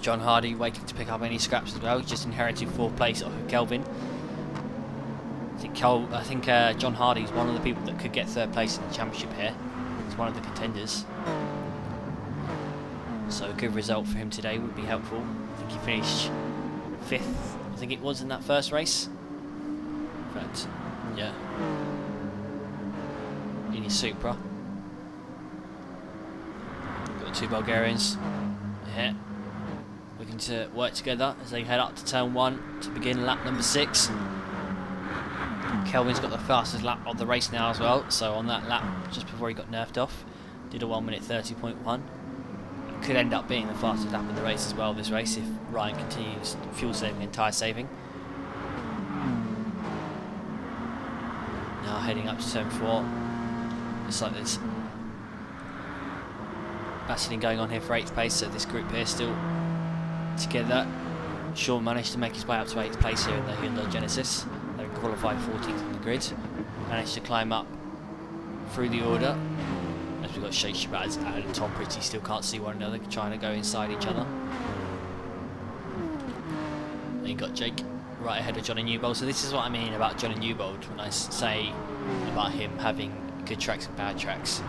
Speaker 1: John Hardy waiting to pick up any scraps as well. He's just inherited 4th place off of Kelvin. I think John Hardy is one of the people that could get 3rd place in the championship here. He's one of the contenders. So a good result for him today would be helpful. I think he finished 5th, I think it was, in that first race. In fact, yeah. In his Supra. Got the 2 Bulgarians here, looking to work together as they head up to turn 1 to begin lap number 6. Kelvin's got the fastest lap of the race now as well, so on that lap just before he got nerfed off, did a 1 minute 30.1. Could end up being the fastest lap of the race as well, this race, if Ryan continues fuel saving and tyre saving. Now heading up to turn 4. Looks like there's battling going on here for 8th place, so this group here still together. Sean managed to make his way up to 8th place here in the Hyundai Genesis. They qualified 14th on the grid. Managed to climb up through the order. As we've got Sheikh Shabazz and Tom Pretty still can't see one another, trying to go inside each other. And you've got Jake right ahead of Johnny Newbold. So this is what I mean about Johnny Newbold when I say about him having good tracks and bad tracks.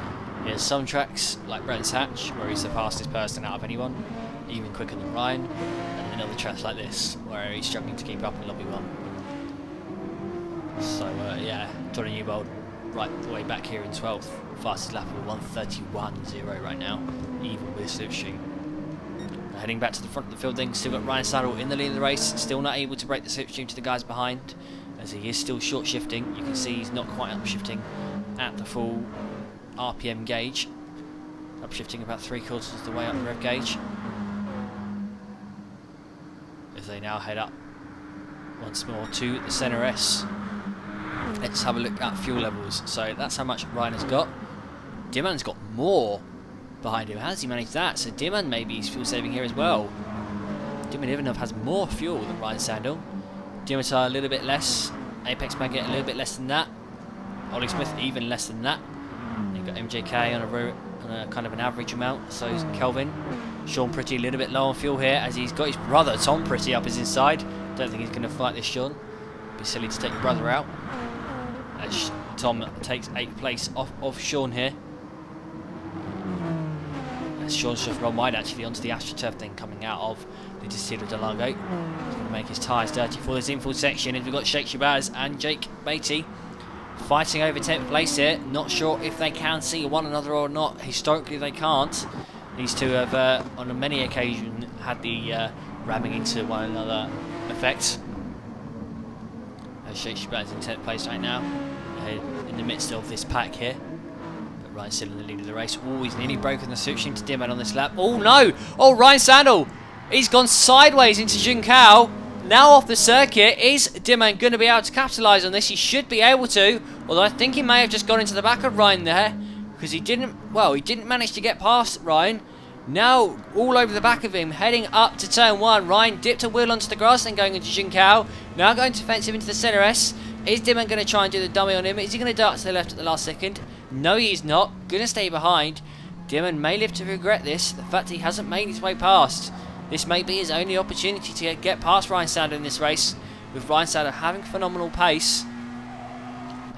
Speaker 1: There's some tracks like Brands Hatch where he's the fastest person out of anyone, even quicker than Ryan, and then other tracks like this where he's struggling to keep up in Lobby 1. So yeah, Johnny Newbold right the way back here in 12th, fastest lap of 1:31.0 right now, even with slipstream. Heading back to the front of the field then, still got Ryan Sandall in the lead of the race, still not able to break the slipstream to the guys behind, as he is still short shifting. You can see he's not quite upshifting at the full RPM gauge, upshifting about 3/4 of the way up the rev gauge. As they now head up once more to the centre S. Let's have a look at fuel levels. So that's how much Ryan has got. Dimman's got more behind him. How does he manage that? So Dimman maybe is fuel saving here as well. Dimman Ivanov has more fuel than Ryan Sandall. Dimitar a little bit less. Apex Magnet a little bit less than that. Ollie Smith even less than that. You've got MJK on a kind of an average amount. So is Kelvin. Sean Pretty a little bit low on fuel here as he's got his brother Tom Pretty up his inside. Don't think he's going to fight this Sean. Be silly to take your brother out. As Tom takes 8th place off Sean here. As Sean's just run wide actually onto the AstroTurf then coming out of the Interlagos. He's going to make his tyres dirty for this infield section. And we've got Sheikh Shabazz and Jake Beatty fighting over 10th place here. Not sure if they can see one another or not. Historically they can't. These two have on many occasions had the ramming into one another effect. Sheikh Shabazz in 10th place right now, in the midst of this pack here. But Ryan's still in the lead of the race. Oh, he's nearly broken the slipstream to Dimman on this lap. Oh no! Oh, Ryan Sandall! He's gone sideways into Junkao. Now off the circuit. Is Dimman going to be able to capitalise on this? He should be able to. Although I think he may have just gone into the back of Ryan there. Because he didn't manage to get past Ryan. Now all over the back of him, heading up to turn 1. Ryan dipped a wheel onto the grass, then going into Junkao. Now going defensive into the centre S. Is Dimman going to try and do the dummy on him? Is he going to dart to the left at the last second? No, he's not. Going to stay behind. Dimman may live to regret this, the fact he hasn't made his way past. This may be his only opportunity to get past Ryan Sandall in this race, with Ryan Sandall having phenomenal pace.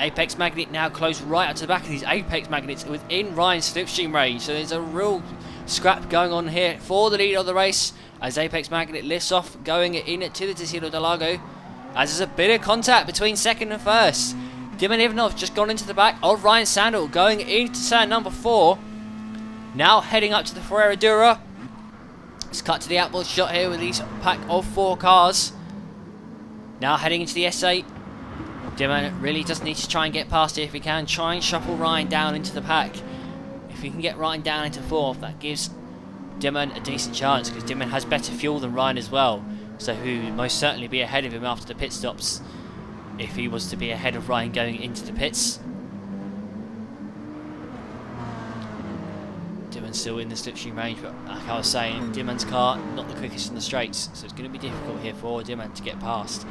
Speaker 1: Apex Magnet now close right up to the back of these Apex Magnets within Ryan's slipstream range. So there's a real scrap going on here for the lead of the race as Apex Magnet lifts off going into the Interlagos. As there's a bit of contact between second and first. Dimman Ivanov just gone into the back of Ryan Sandall going into turn number 4. Now heading up to the Ferreira Dura. Let's cut to the outboard shot here with these pack of 4 cars. Now heading into the S8. Dimon really does need to try and get past it if he can. Try and shuffle Ryan down into the pack. If he can get Ryan down into 4th, that gives Dimon a decent chance, because Dimon has better fuel than Ryan as well. So he would most certainly be ahead of him after the pit stops, if he was to be ahead of Ryan going into the pits. Dimon's still in the slipstream range, but like I was saying, Dimon's car not the quickest in the straights, so it's going to be difficult here for Dimon to get past.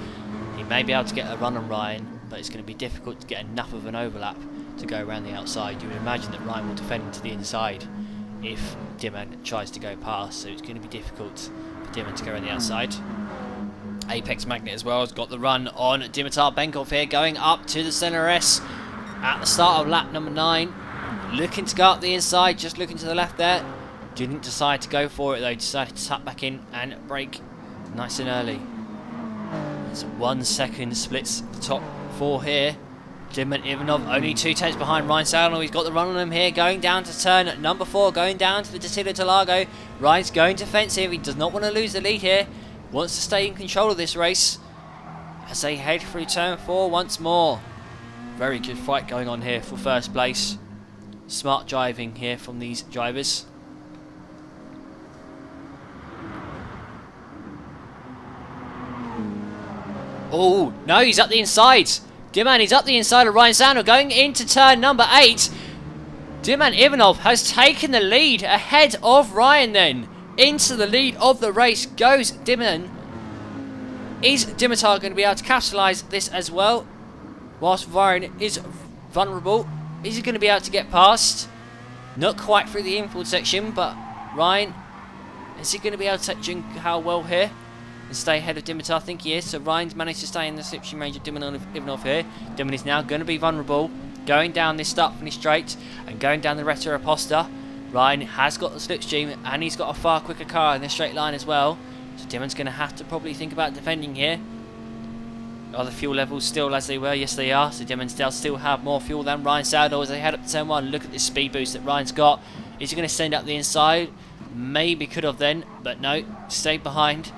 Speaker 1: He may be able to get a run on Ryan, but it's going to be difficult to get enough of an overlap to go around the outside. You would imagine that Ryan will defend to the inside if Dimon tries to go past, so it's going to be difficult for Dimon to go around the outside. Apex Magnet as well has got the run on Dimitar Benkov here, going up to the centre S at the start of lap number 9. Looking to go up the inside, just looking to the left there. Didn't decide to go for it though, decided to tap back in and brake nice and early. It's 1 second splits the top 4 here. Dimon Ivanov only 2 tenths behind Ryan Sandall. He's got the run on him here, going down to turn number 4, going down to the Interlagos. Ryan's going defensive, he does not want to lose the lead here. Wants to stay in control of this race as they head through turn 4 once more. Very good fight going on here for first place. Smart driving here from these drivers. Oh, no, he's up the inside. Dimon is up the inside of Ryan Sandall, going into turn number 8. Dimon Ivanov has taken the lead ahead of Ryan then. Into the lead of the race goes Dimon. Is Dimitar going to be able to capitalise this as well? Whilst Ryan is vulnerable. Is he going to be able to get past? Not quite through the infield section, but Ryan, is he going to be able to take Junghao well here and stay ahead of Dimitar? I think he is. So Ryan's managed to stay in the slipstream range of Dimon Ivanov here. Dimon is now going to be vulnerable, going down this start finish straight and going down the Reta Aposta. Ryan has got the slipstream and he's got a far quicker car in this straight line as well. So Dimon's going to have to probably think about defending here. Are the fuel levels still as they were? Yes, they are. So Dimon still have more fuel than Ryan Sandall as they head up to turn 1. Look at this speed boost that Ryan's got. Is he going to send up the inside? Maybe could have then, but no. Stayed behind.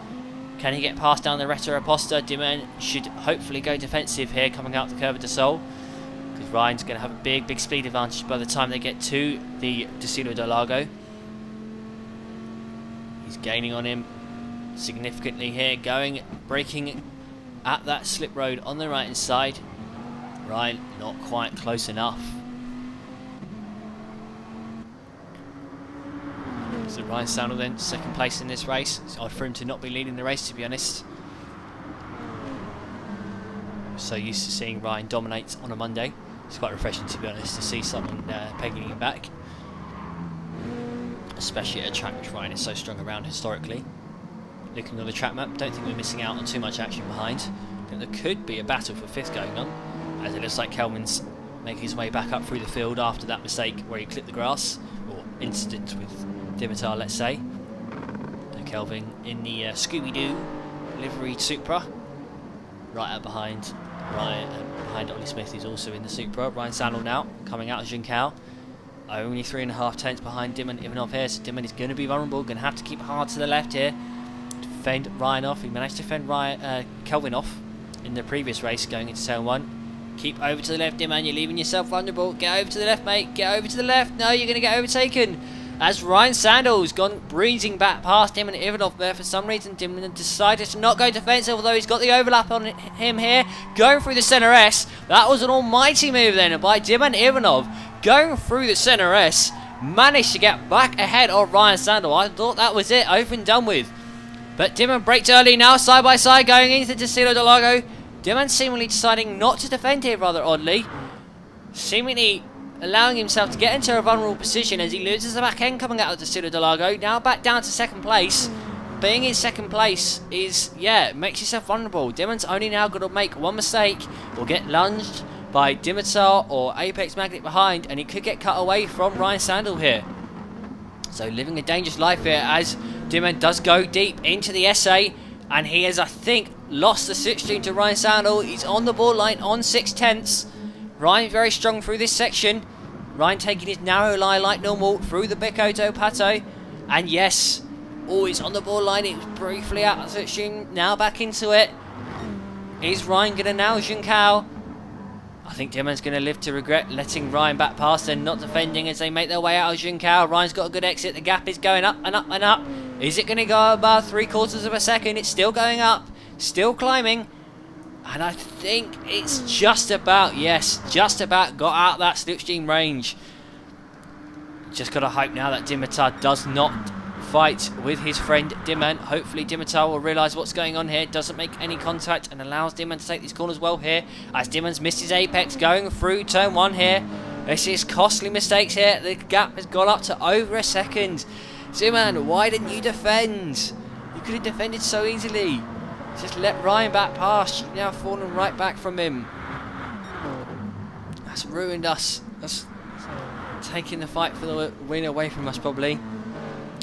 Speaker 1: Can he get past down the Reta Aposta? Dimon should hopefully go defensive here coming out the Curva de Sol, because Ryan's going to have a big speed advantage by the time they get to the Interlagos. He's gaining on him significantly here, braking at that slip road on the right hand side. Ryan not quite close enough. So Ryan Sandall then, 2nd place in this race. It's odd for him to not be leading the race, to be honest. I'm so used to seeing Ryan dominate on a Monday. It's quite refreshing, to be honest, to see someone pegging him back. Especially at a track which Ryan is so strong around historically. Looking at the track map, don't think we're missing out on too much action behind. I think there could be a battle for 5th going on, as it looks like Kelvin's making his way back up through the field after that mistake where he clipped the grass, or incident with Dimitar, let's say. And Kelvin in the Scooby-Doo livery Supra, right up behind Ryan, behind Ollie Smith, who's also in the Supra. Ryan Sandall now coming out of Junghao, only 3.5 tenths behind Dimon Ivanov here, so Dimon is going to be vulnerable, going to have to keep hard to the left here. Fend Ryan off. He managed to fend Kelvin off in the previous race going into turn 1. Keep over to the left, Dimon. You're leaving yourself vulnerable. Get over to the left, mate. Get over to the left. No, you're going to get overtaken. As Ryan Sandall's gone breezing back past him and Ivanov there. For some reason, Dimon decided to not go defensive, although he's got the overlap on him here. Going through the centre S. That was an almighty move then by Dimon Ivanov. Going through the centre S. Managed to get back ahead of Ryan Sandall. I thought that was it. Over and done with. But Dimon braked early now, side by side, going into the Interlagos. Dimon seemingly deciding not to defend here rather oddly. Seemingly allowing himself to get into a vulnerable position as he loses the back end coming out of the Interlagos. Now back down to 2nd place. Being in 2nd place is, yeah, makes yourself vulnerable. Dimon's only now got to make one mistake or get lunged by Dimitar or Apex Magnet behind, and he could get cut away from Ryan Sandall here. So living a dangerous life here as Dimon does go deep into the SA, and he has, I think, lost the slipstream to Ryan Sandall. He's on the borderline on 6 tenths. Ryan very strong through this section. Ryan taking his narrow line like normal through the Bicoto Pato. And yes, Oh, it's on the ball line. It was briefly out of position. Now back into it. Is Ryan going to now Junção? I think Dimmon's going to live to regret letting Ryan back past and not defending as they make their way out of Junção. Ryan's got a good exit. The gap is going up and up and up. Is it going to go above 3/4 of a second? It's still going up. Still climbing. And I think it's just about, yes, just about got out that slipstream range. Just got to hope now that Dimitar does not fight with his friend Dimon. Hopefully Dimitar will realise what's going on here, doesn't make any contact and allows Dimon to take these corners well here, as Dimon's missed his apex going through turn 1 here. This is costly mistakes here. The gap has gone up to over a second. Dimon, why didn't you defend? You could have defended so easily. Just let Ryan back past. You've now fallen right back from him. That's ruined us. That's taking the fight for the win away from us probably.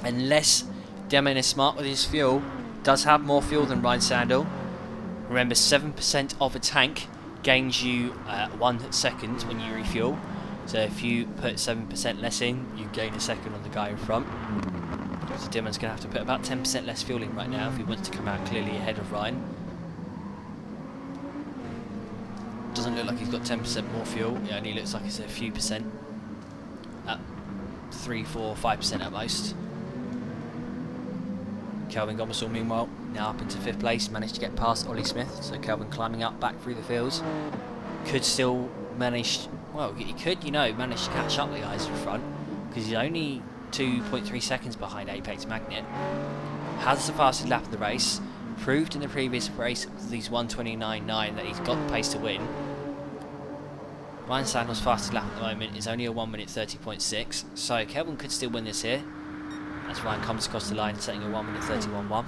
Speaker 1: Unless Demon is smart with his fuel. Does have more fuel than Ryan Sandall. Remember, 7% of a tank gains you 1 second when you refuel. So if you put 7% less in, you gain a second on the guy in front. So Demon's going to have to put about 10% less fuel in right now if he wants to come out clearly ahead of Ryan. Doesn't look like he's got 10% more fuel. It only looks like it's a few percent. At 3, 4, 5% at most. Kelvin Gomersall, meanwhile, now up into 5th place, managed to get past Ollie Smith. So Kelvin climbing up back through the fields. Could still manage, well, he could, you know, manage to catch up the guys in front, because he's only 2.3 seconds behind Apex Magnet. Has the fastest lap of the race. Proved in the previous race with these 1:29.9 that he's got the pace to win. Ryan Sandall's fastest lap at the moment is only a 1:30.6, so Kelvin could still win this here. As Ryan comes across the line setting a 1:31.1.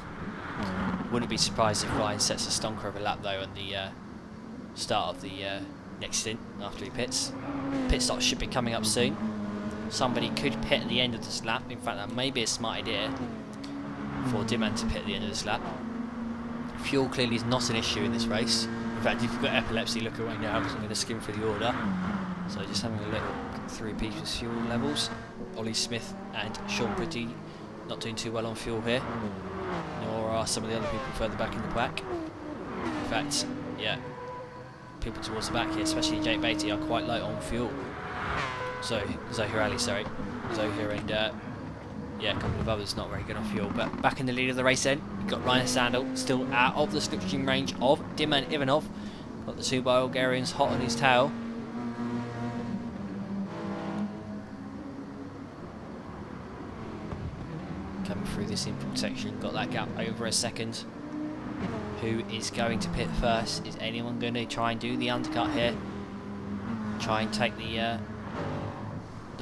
Speaker 1: Wouldn't be surprised if Ryan sets a stonker of a lap though on the start of the next stint after he pits. Pit stop should be coming up soon. Somebody could pit at the end of this lap. In fact, that may be a smart idea for Dimon to pit at the end of this lap. Fuel clearly is not an issue in this race. In fact, if you've got epilepsy, look away now because I'm going to skim through the order. So just having a look through people's fuel levels. Ollie Smith and Sean Pretty not doing too well on fuel here. Nor are some of the other people further back in the pack. In fact, yeah, people towards the back here, especially Jake Beatty, are quite low on fuel. So Zohir Ali, sorry. Zohir and yeah, a couple of others not very good on fuel. But back in the lead of the race then, we've got Ryan Sandall, still out of the slipstream range of Dimon Ivanov. Got the 2 Bulgarians hot on his tail. Coming through this input section, got that gap over a second. Who is going to pit first? Is anyone going to try and do the undercut here? Try and take the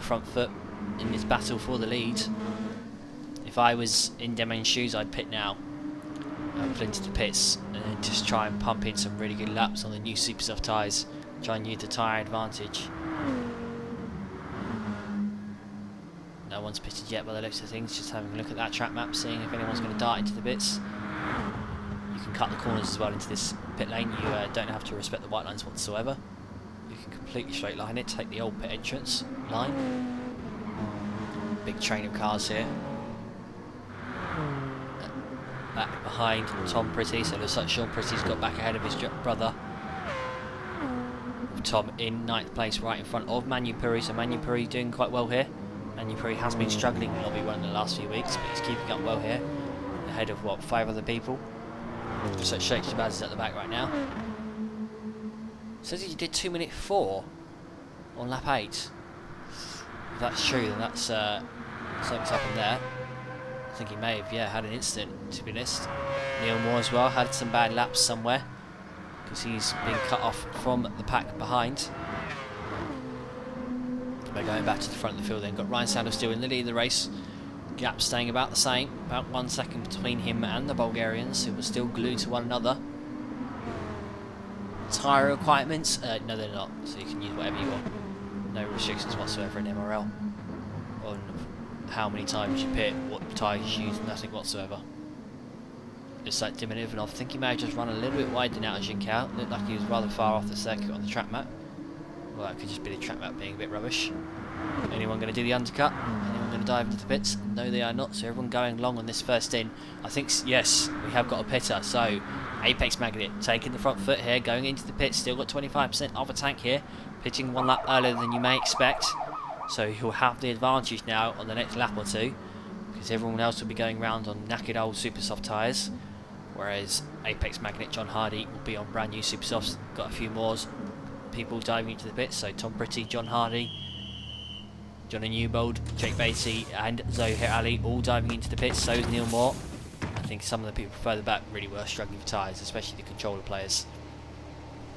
Speaker 1: front foot in this battle for the lead. If I was in Demon's shoes, I'd pit now. I'd pull into the pits and then just try and pump in some really good laps on the new super soft tyres. Try and use the tyre advantage. No one's pitted yet by the looks of things. Just having a look at that track map, seeing if anyone's going to dart into the bits. You can cut the corners as well into this pit lane. You don't have to respect the white lines whatsoever. You can completely straight line it, take the old pit entrance line. Big train of cars here. Back behind Tom Pretty, so it looks like Sean Pretty's got back ahead of his brother. Tom in 9th place, right in front of Manu Puri, so Manu Puri doing quite well here. Manu Puri has been struggling in Lobby 1 in the last few weeks, but he's keeping up well here. Ahead of, what, 5 other people. So Sheikh Shabazz is at the back right now. Says he did 2:04 on lap 8. If that's true, then that's something's happened there. I think he may have, yeah, had an incident, to be honest. Neil Moore as well had some bad laps somewhere because he's been cut off from the pack behind. We're going back to the front of the field then. Got Ryan Sandall still in the lead of the race. Gap staying about the same, about 1 second between him and the Bulgarians, who were still glued to one another. Tyre requirements? No, they're not. So you can use whatever you want. No restrictions whatsoever in MRL on how many times you pit, what tyres you use, nothing whatsoever. Just like Dimon Ivanov, I think he may have just run a little bit wide than out of Junção. Looked like he was rather far off the circuit on the track map. Well, that could just be the track map being a bit rubbish. Anyone going to do the undercut? Anyone everyone going to dive into the pits? No, they are not. So everyone going long on this first in. I think, yes, we have got a pitter. So Apex Magnet taking the front foot here, going into the pits. Still got 25% of a tank here. Pitching one lap earlier than you may expect. So he'll have the advantage now on the next lap or two. Because everyone else will be going round on knackered old super soft tyres. Whereas Apex Magnet John Hardy will be on brand new super softs. Got a few more people diving into the pits. So Tom Pretty, John Hardy, Johnny Newbold, Jake Beatty and Zoe Ali all diving into the pits. So is Neil Moore. I think some of the people further back really were struggling for tyres, especially the controller players.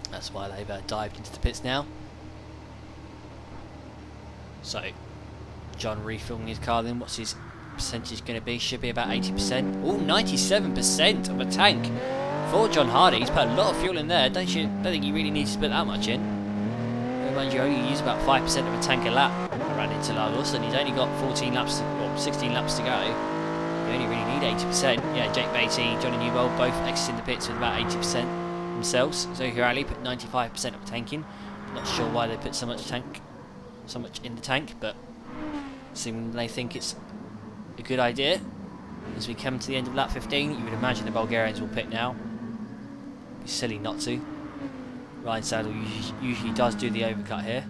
Speaker 1: That's why they've dived into the pits now. So John refilling his car then. What's his percentage going to be? Should be about 80%. Oh, 97% of a tank for John Hardy. He's put a lot of fuel in there. Don't think you really need to put that much in. Mind you, only use about 5% of a tank a lap around Interlagos, and he's only got 14 laps or 16 laps to go. You only really need 80%. Yeah, Jake Beatty, Johnny Newbold both exiting the pits with about 80% themselves. Zoe Ali put 95% of tank in. Not sure why they put so much in the tank, but seemingly they think it's a good idea. As we come to the end of lap 15, you would imagine the Bulgarians will pit now. It'd be silly not to. Ryan Sandall usually does do the overcut here.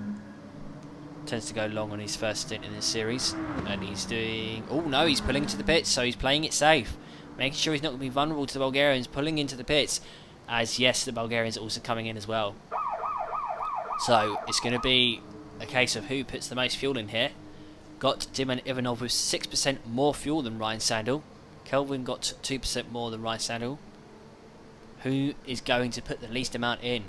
Speaker 1: Tends to go long on his first stint in this series. And he's doing... Oh no, he's pulling into the pits, so he's playing it safe. Making sure he's not going to be vulnerable to the Bulgarians, pulling into the pits. As yes, the Bulgarians are also coming in as well. So it's going to be a case of who puts the most fuel in here. Got Diman Ivanov with 6% more fuel than Ryan Sandall. Kelvin got 2% more than Ryan Sandall. Who is going to put the least amount in?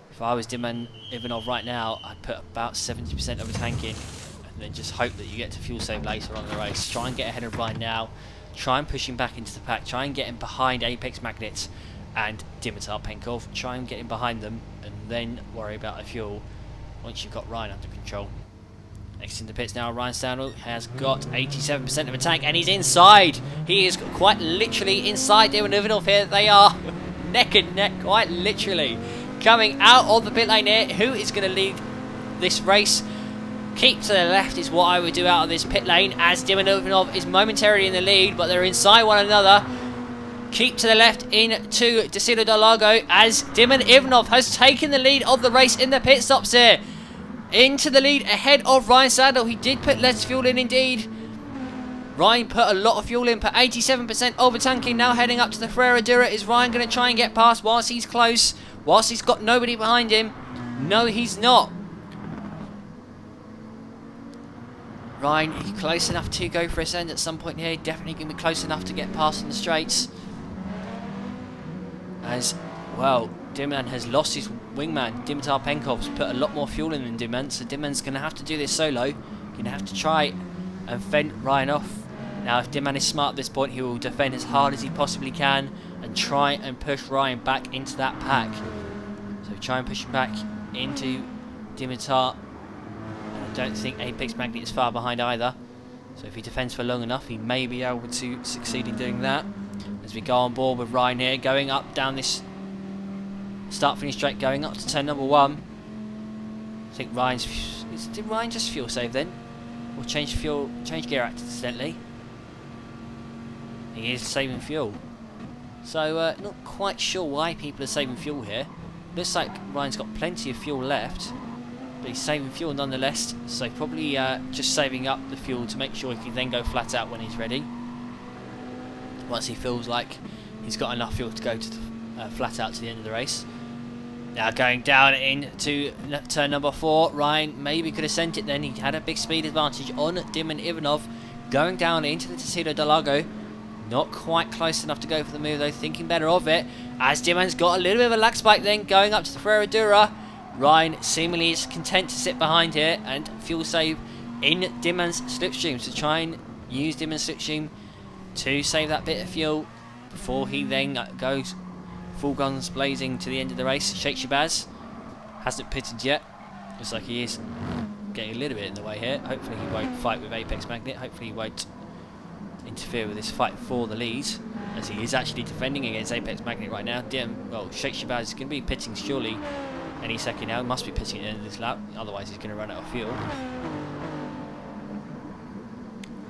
Speaker 1: If I was Diman Ivanov right now, I'd put about 70% of a tank in and then just hope that you get to fuel save later on in the race. Try and get ahead of Ryan now. Try and push him back into the pack. Try and get him behind Apex Magnets and Dimitar Penkov. Try and get him behind them and then worry about the fuel once you've got Ryan under control. Next in the pits now, Ryan Sandall has got 87% of a tank and he's inside. He is quite literally inside Diman Ivanov here. They are neck and neck, quite literally. Coming out of the pit lane here, who is going to lead this race? Keep to the left is what I would do out of this pit lane, as Diman Ivanov is momentarily in the lead, but they're inside one another. Keep to the left into Desilo del Lago, as Diman Ivanov has taken the lead of the race in the pit stops here. Into the lead ahead of Ryan Sandall. He did put less fuel in indeed. Ryan put a lot of fuel in, put 87% overtanking. Now heading up to the Ferradura. Is Ryan going to try and get past whilst he's close? Whilst he's got nobody behind him? No, he's not. Ryan, he's close enough to go for a send at some point here. Definitely going to be close enough to get past in the straights. As, well, Diman has lost his wingman. Dimitar Penkov's put a lot more fuel in than Diman, so Diman's going to have to do this solo. Going to have to try and fend Ryan off. Now, if Diman is smart at this point, he will defend as hard as he possibly can and try and push Ryan back into that pack. So try and push him back into Dimitar. I don't think Apex Magnet is far behind either. So if he defends for long enough, he may be able to succeed in doing that. As we go on board with Ryan here, going up down this start-finish straight, going up to turn number 1. I think Ryan's... Did Ryan just fuel save then? Or change gear accidentally? He is saving fuel. So, not quite sure why people are saving fuel here. Looks like Ryan's got plenty of fuel left, but he's saving fuel nonetheless. So probably just saving up the fuel to make sure he can then go flat out when he's ready. Once he feels like he's got enough fuel to go to flat out to the end of the race. Now going down into turn number 4, Ryan maybe could have sent it then. He had a big speed advantage on Diman Ivanov. Going down into the Desilo del Lago. Not quite close enough to go for the move though, thinking better of it. As Diman's got a little bit of a lag spike then, going up to the Ferradura. Ryan seemingly is content to sit behind here and fuel save in Diman's slipstream. So try and use Diman's slipstream to save that bit of fuel before he then goes full guns blazing to the end of the race. Sheikh Shabazz hasn't pitted yet. Looks like he is getting a little bit in the way here. Hopefully he won't fight with Apex Magnet. Hopefully he won't interfere with this fight for the lead, as he is actually defending against Apex Magnet right now. Well, Sheikh Shabazz is going to be pitting surely any second now. He must be pitting at the end of this lap, otherwise he's going to run out of fuel.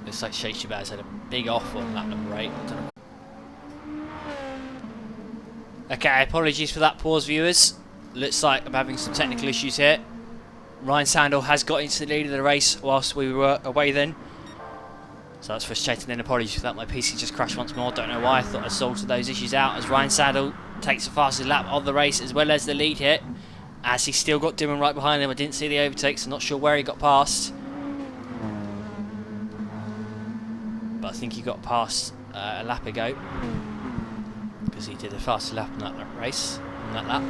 Speaker 1: Looks like Sheikh Shabazz had a big off on lap number 8. Okay, apologies for that pause, viewers. Looks like I'm having some technical issues here. Ryan Sandall has got into the lead of the race whilst we were away then. So that's frustrating, then apologies for that. My PC just crashed once more, don't know why. I thought I sorted those issues out as Ryan Sandall takes the fastest lap of the race as well as the lead here. As he's still got Dimon right behind him. I didn't see the overtakes, I'm not sure where he got past. But I think he got past a lap ago. Because he did a faster lap on that race, on that lap.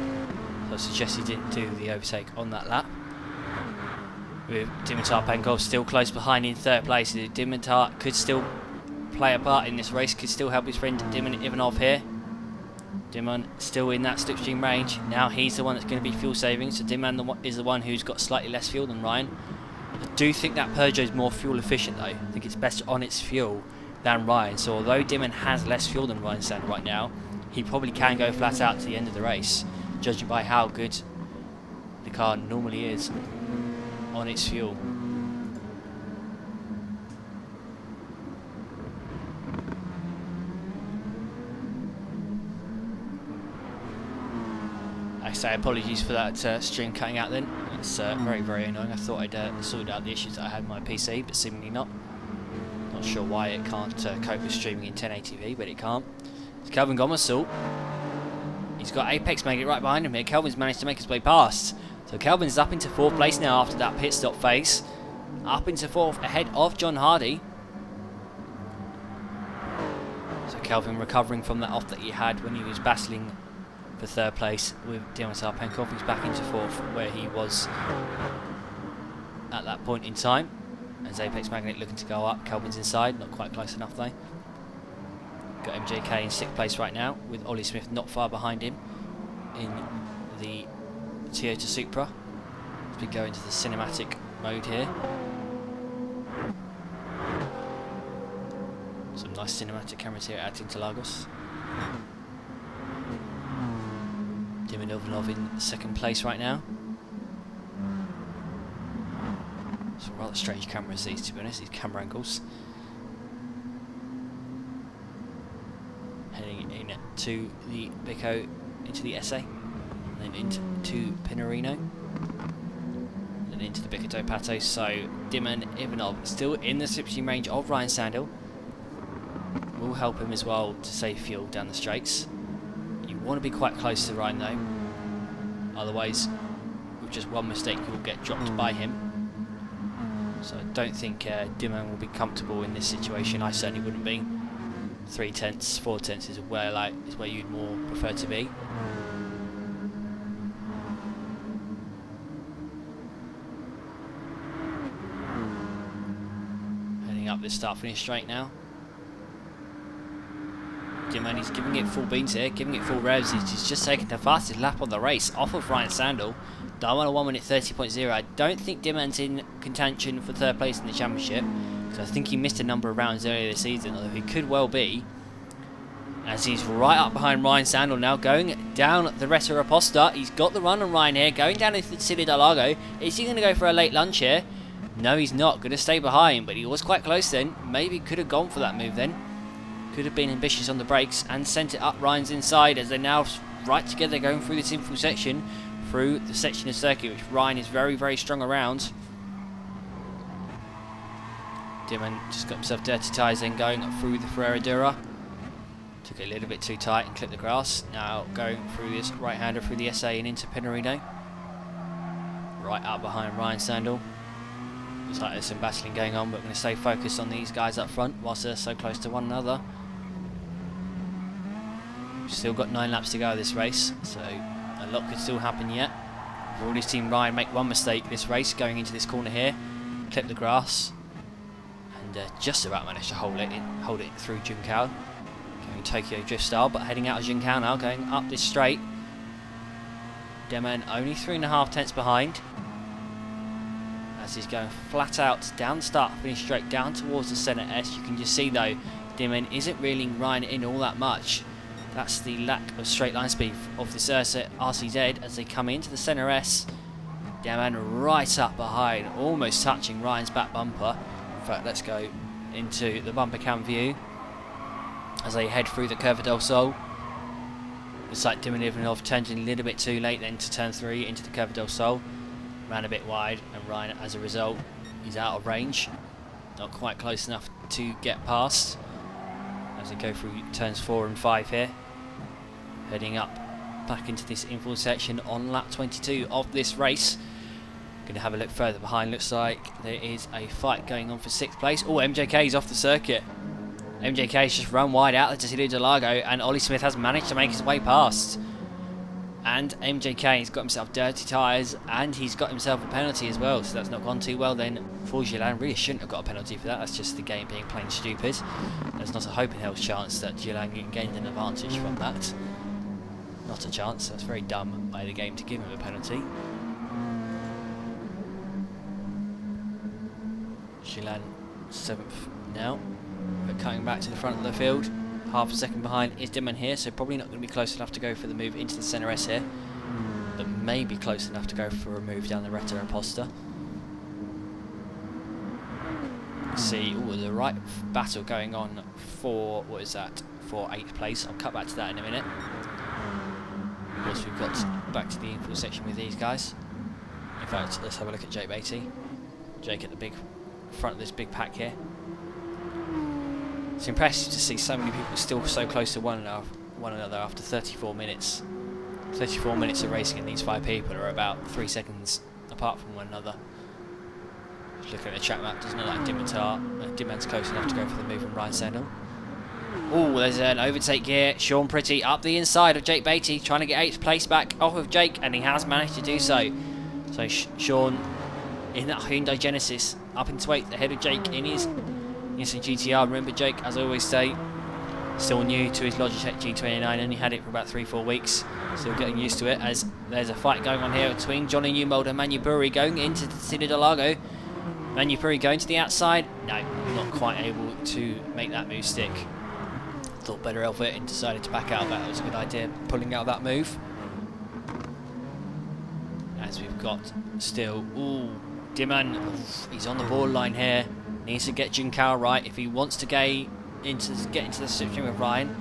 Speaker 1: So I suggest he didn't do the overtake on that lap. With Dimitar Penkov still close behind in 3rd place. Dimitar could still play a part in this race, could still help his friend Dimon Ivanov here. Dimon still in that slipstream range. Now he's the one that's going to be fuel saving, so Dimon is the one who's got slightly less fuel than Ryan. I do think that Peugeot is more fuel efficient though. I think it's better on its fuel than Ryan. So although Dimon has less fuel than Ryan Sandall right now, he probably can go flat out to the end of the race, judging by how good the car normally is on its fuel. I say apologies for that stream cutting out then. It's very, very annoying. I thought I'd sorted out the issues that I had with my PC, but seemingly not. Not sure why it can't cope with streaming in 1080p, but it can't. It's Kelvin Gomersall. He's got Apex making it right behind him here. Kelvin's managed to make his way past. So Kelvin's up into 4th place now after that pit stop phase. Up into 4th ahead of John Hardy. So Kelvin recovering from that off that he had when he was battling for 3rd place with Dimitar Penkov. He's back into 4th where he was at that point in time. As Apex Magnet looking to go up. Kelvin's inside, not quite close enough though. Got MJK in 6th place right now with Ollie Smith not far behind him in the Toyota Supra. As we go into the cinematic mode here. Some nice cinematic cameras here at Interlagos. Dimon Ivanov in 2nd place right now. Some rather strange cameras these, to be honest, these camera angles. Heading in to the Bico, into the SA, and then into Pinerino, and then into the Bico do Pato. So Dimon Ivanov still in the slipstream range of Ryan Sandall. Will help him as well to save fuel down the straights. You want to be quite close to Ryan though, otherwise with just one mistake you will get dropped by him. So I don't think Dimon will be comfortable in this situation. I certainly wouldn't be. 3/10, 4/10 is where you'd more prefer to be. Heading up this start-finish straight now. Dimon, he's giving it full beans here, giving it full revs. He's just taking the fastest lap on the race off of Ryan Sandall. Done on a 1:30.0. I don't think Dimon's in contention for 3rd place in the championship, because I think he missed a number of rounds earlier this season, although he could well be. As he's right up behind Ryan Sandall now, going down the Reta Raposta. He's got the run on Ryan here, going down into the Interlagos. Is he going to go for a late lunch here? No, he's not. Going to stay behind, but he was quite close then. Maybe could have gone for that move then. Could have been ambitious on the brakes and sent it up Ryan's inside, as they're now right together going through this infill section, through the section of circuit which Ryan is very, very strong around. Dimon just got himself dirty tyres then going through the Ferreradura. Took it a little bit too tight and clipped the grass. Now going through this right-hander through the SA and into Pinerino. Right up behind Ryan Sandall. Looks like there's some battling going on, but we're going to stay focused on these guys up front whilst they're so close to one another. We've still got 9 laps to go this race, so a lot could still happen yet. We've already seen Ryan make one mistake this race, going into this corner here, clip the grass, and just about managed to hold it through Junção. Going Tokyo Drift style, but heading out of Junção now, going up this straight. Dimon only 3.5 tenths behind, as he's going flat out down the start finish straight down towards the centre S. You can just see though, Dimon isn't reeling Ryan in all that much. That's the lack of straight line speed of this RCZ as they come into the centre S. Dimon right up behind, almost touching Ryan's back bumper. In fact, let's go into the bumper cam view as they head through the Curva del Sol. Looks like Diminov turned in a little bit too late then to turn 3 into the Curva del Sol. Ran a bit wide, and Ryan, as a result, is out of range. Not quite close enough to get past as they go through turns 4 and 5 here. Heading up back into this infield section on lap 22 of this race. Going to have a look further behind. Looks like there is a fight going on for 6th place. Oh, MJK's off the circuit. MJK's just run wide out of Interlagos, and Ollie Smith has managed to make his way past. And MJK's got himself dirty tyres, and he's got himself a penalty as well, so that's not gone too well then for Gillan. Really shouldn't have got a penalty for that. That's just the game being plain stupid. There's not a hope in hell's chance that Gillan gained an advantage from that. Not a chance. That's very dumb by the game to give him a penalty. Gillan 7th now, but coming back to the front of the field. Half a second behind is Dimon here, so probably not going to be close enough to go for the move into the centre S here, but maybe close enough to go for a move down the Retta Imposta. See, the right battle going on for, what is that, for 8th place. I'll cut back to that in a minute. Once we've got back to the infield section with these guys. In fact, let's have a look at Jake Beatty. Jake at the big front of this big pack here. It's impressive to see so many people still so close to one another after 34 minutes. 34 minutes of racing, and these 5 people are about 3 seconds apart from one another. Just looking at the track map, doesn't look like Dimmon's close enough to go for the move from Ryan Sandall. Oh, there's an overtake here. Sean Pretty up the inside of Jake Beatty, trying to get 8th place back off of Jake, and he has managed to do so. So Sean in that Hyundai Genesis up into 8th ahead of Jake in his Nissan GTR. Remember, Jake, as I always say, still new to his Logitech G29, only had it for about 3-4 weeks, still getting used to it, as there's a fight going on here between Johnny Newmold and Manu Burri going into Interlagos. Manu Burri going to the outside, no, not quite able to make that move stick. Thought better of it and decided to back out of that. That was a good idea, pulling out that move. As we've got still, Dimon, he's on the borderline here. Needs to get Junkao right if he wants to get into the situation with Ryan.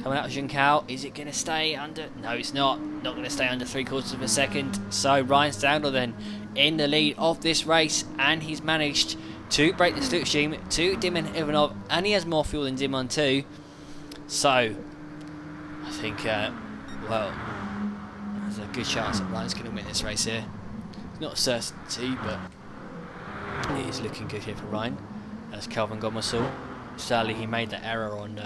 Speaker 1: Coming out of Junkao, is it going to stay under? No, it's not. Not going to stay under 3/4 of a second. So Ryan Sandall then in the lead of this race, and he's managed to break the slipstream to Dimon Ivanov, and he has more fuel than Dimon too. So I think, well, there's a good chance that Ryan's going to win this race here. It's not a certainty, but it is looking good here for Ryan. As Kelvin Gomersall, sadly he made that error on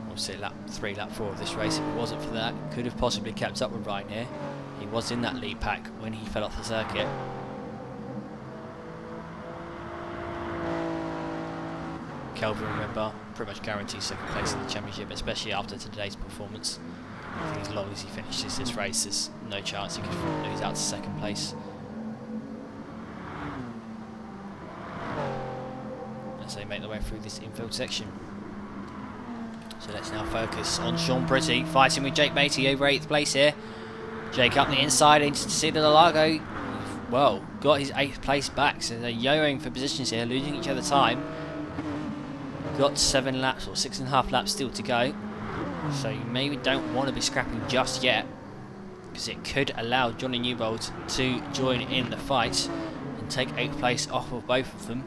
Speaker 1: obviously lap 3, lap 4 of this race. If it wasn't for that, could have possibly kept up with Ryan here. He was in that lead pack when he fell off the circuit. Kelvin, remember, pretty much guarantees 2nd place in the championship, especially after today's performance. I think as long as he finishes this race, there's no chance he could lose out to 2nd place. As they make their way through this infield section. So let's now focus on Sean Pretty, fighting with Jake Beatty over 8th place here. Jake up the inside into Interlagos. Well, got his 8th place back, so they're yo-yoing for positions here, losing each other time. Got 7 laps or 6.5 laps still to go. So you maybe don't want to be scrapping just yet, because it could allow Johnny Newbold to join in the fight and take 8th place off of both of them.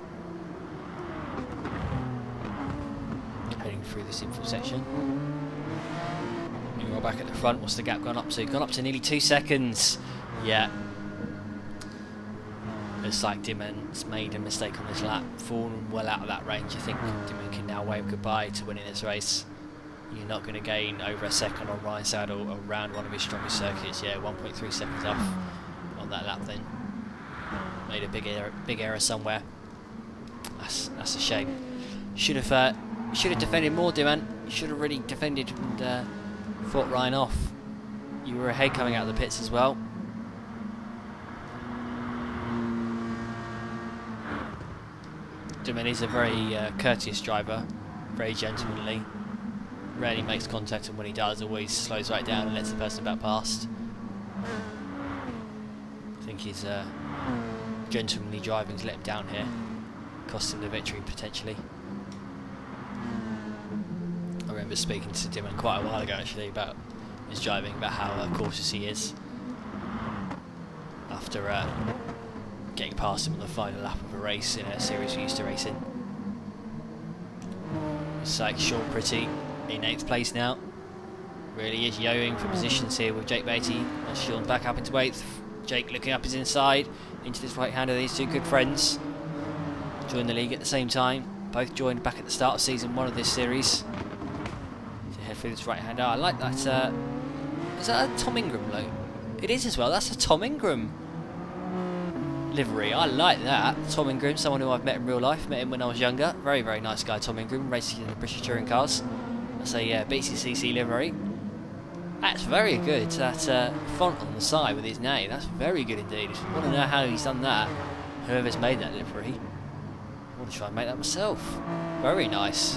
Speaker 1: Heading through this infield section. Meanwhile, back at the front, what's the gap gone up to? Gone up to nearly 2 seconds. Yeah. Looks like Dimon's made a mistake on this lap, fallen well out of that range. I think Dimon can now wave goodbye to winning this race. You're not going to gain over a second on Ryan Sandall around one of his strongest circuits. Yeah, 1.3 seconds off on that lap then. Made a big error somewhere. That's a shame. Should have defended more, Dimon. Should have really defended and fought Ryan off. You were ahead coming out of the pits as well. Dimon is a very courteous driver, very gentlemanly. Rarely makes contact, and when he does, always slows right down and lets the person back past. I think his gentlemanly driving's let him down here. cost him the victory potentially. I remember speaking to Dimon quite a while ago actually about his driving, about how cautious he is after getting past him on the final lap of a race in a series we used to race in. It's like Sean Pretty in 8th place now. Really is yo-ing for positions here with Jake Beattie. And Sean back up into 8th. Jake looking up his inside into this right hander. These two good friends joined the league at the same time. Both joined back at the start of season 1 of this series. To head through this right hander. I like that. Is that a Tom Ingram logo? It is as well. That's a Tom Ingram livery. I like that. Tom Ingram, someone who I've met in real life. Met him when I was younger. Very, very nice guy, Tom Ingram, racing in the British Touring Cars. That's a BCCC livery. That's very good. That font on the side with his name. That's very good indeed. I want to know how he's done that. Whoever's made that livery. I want to try and make that myself. Very nice.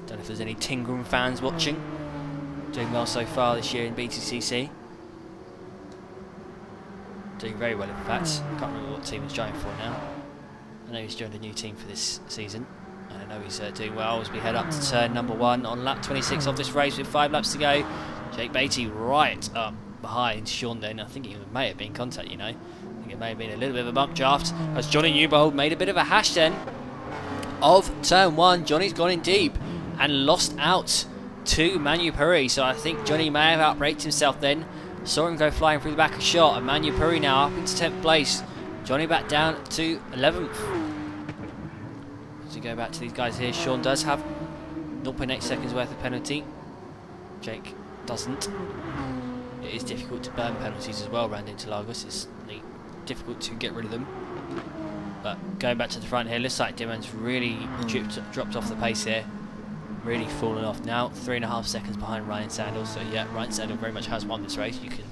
Speaker 1: Don't know if there's any Tingram fans watching. Doing well so far this year in BTCC. Doing very well in fact. I can't remember what team he's driving for now. I know he's joined a new team for this season. And I know he's doing well as we head up to turn number 1 on lap 26 of this race with 5 laps to go. Jake Beattie right up behind Sean then. I think he may have been in contact, you know. I think it may have been a little bit of a bump draft as Johnny Newbold made a bit of a hash then of turn 1. Johnny's gone in deep and lost out to Manu Puri. So I think Johnny may have outbraked himself then. Saw him go flying through the back of shot, and Manu Puri now up into 10th place. Johnny back down to 11th. As we go back to these guys here, Sean does have 0.8 seconds worth of penalty. Jake doesn't. It is difficult to burn penalties as well around Interlagos. It's difficult to get rid of them. But going back to the front here, looks like Dimon's really dropped off the pace here. Really fallen off now. 3.5 seconds behind Ryan Sandall. So yeah, Ryan Sandall very much has won this race. You can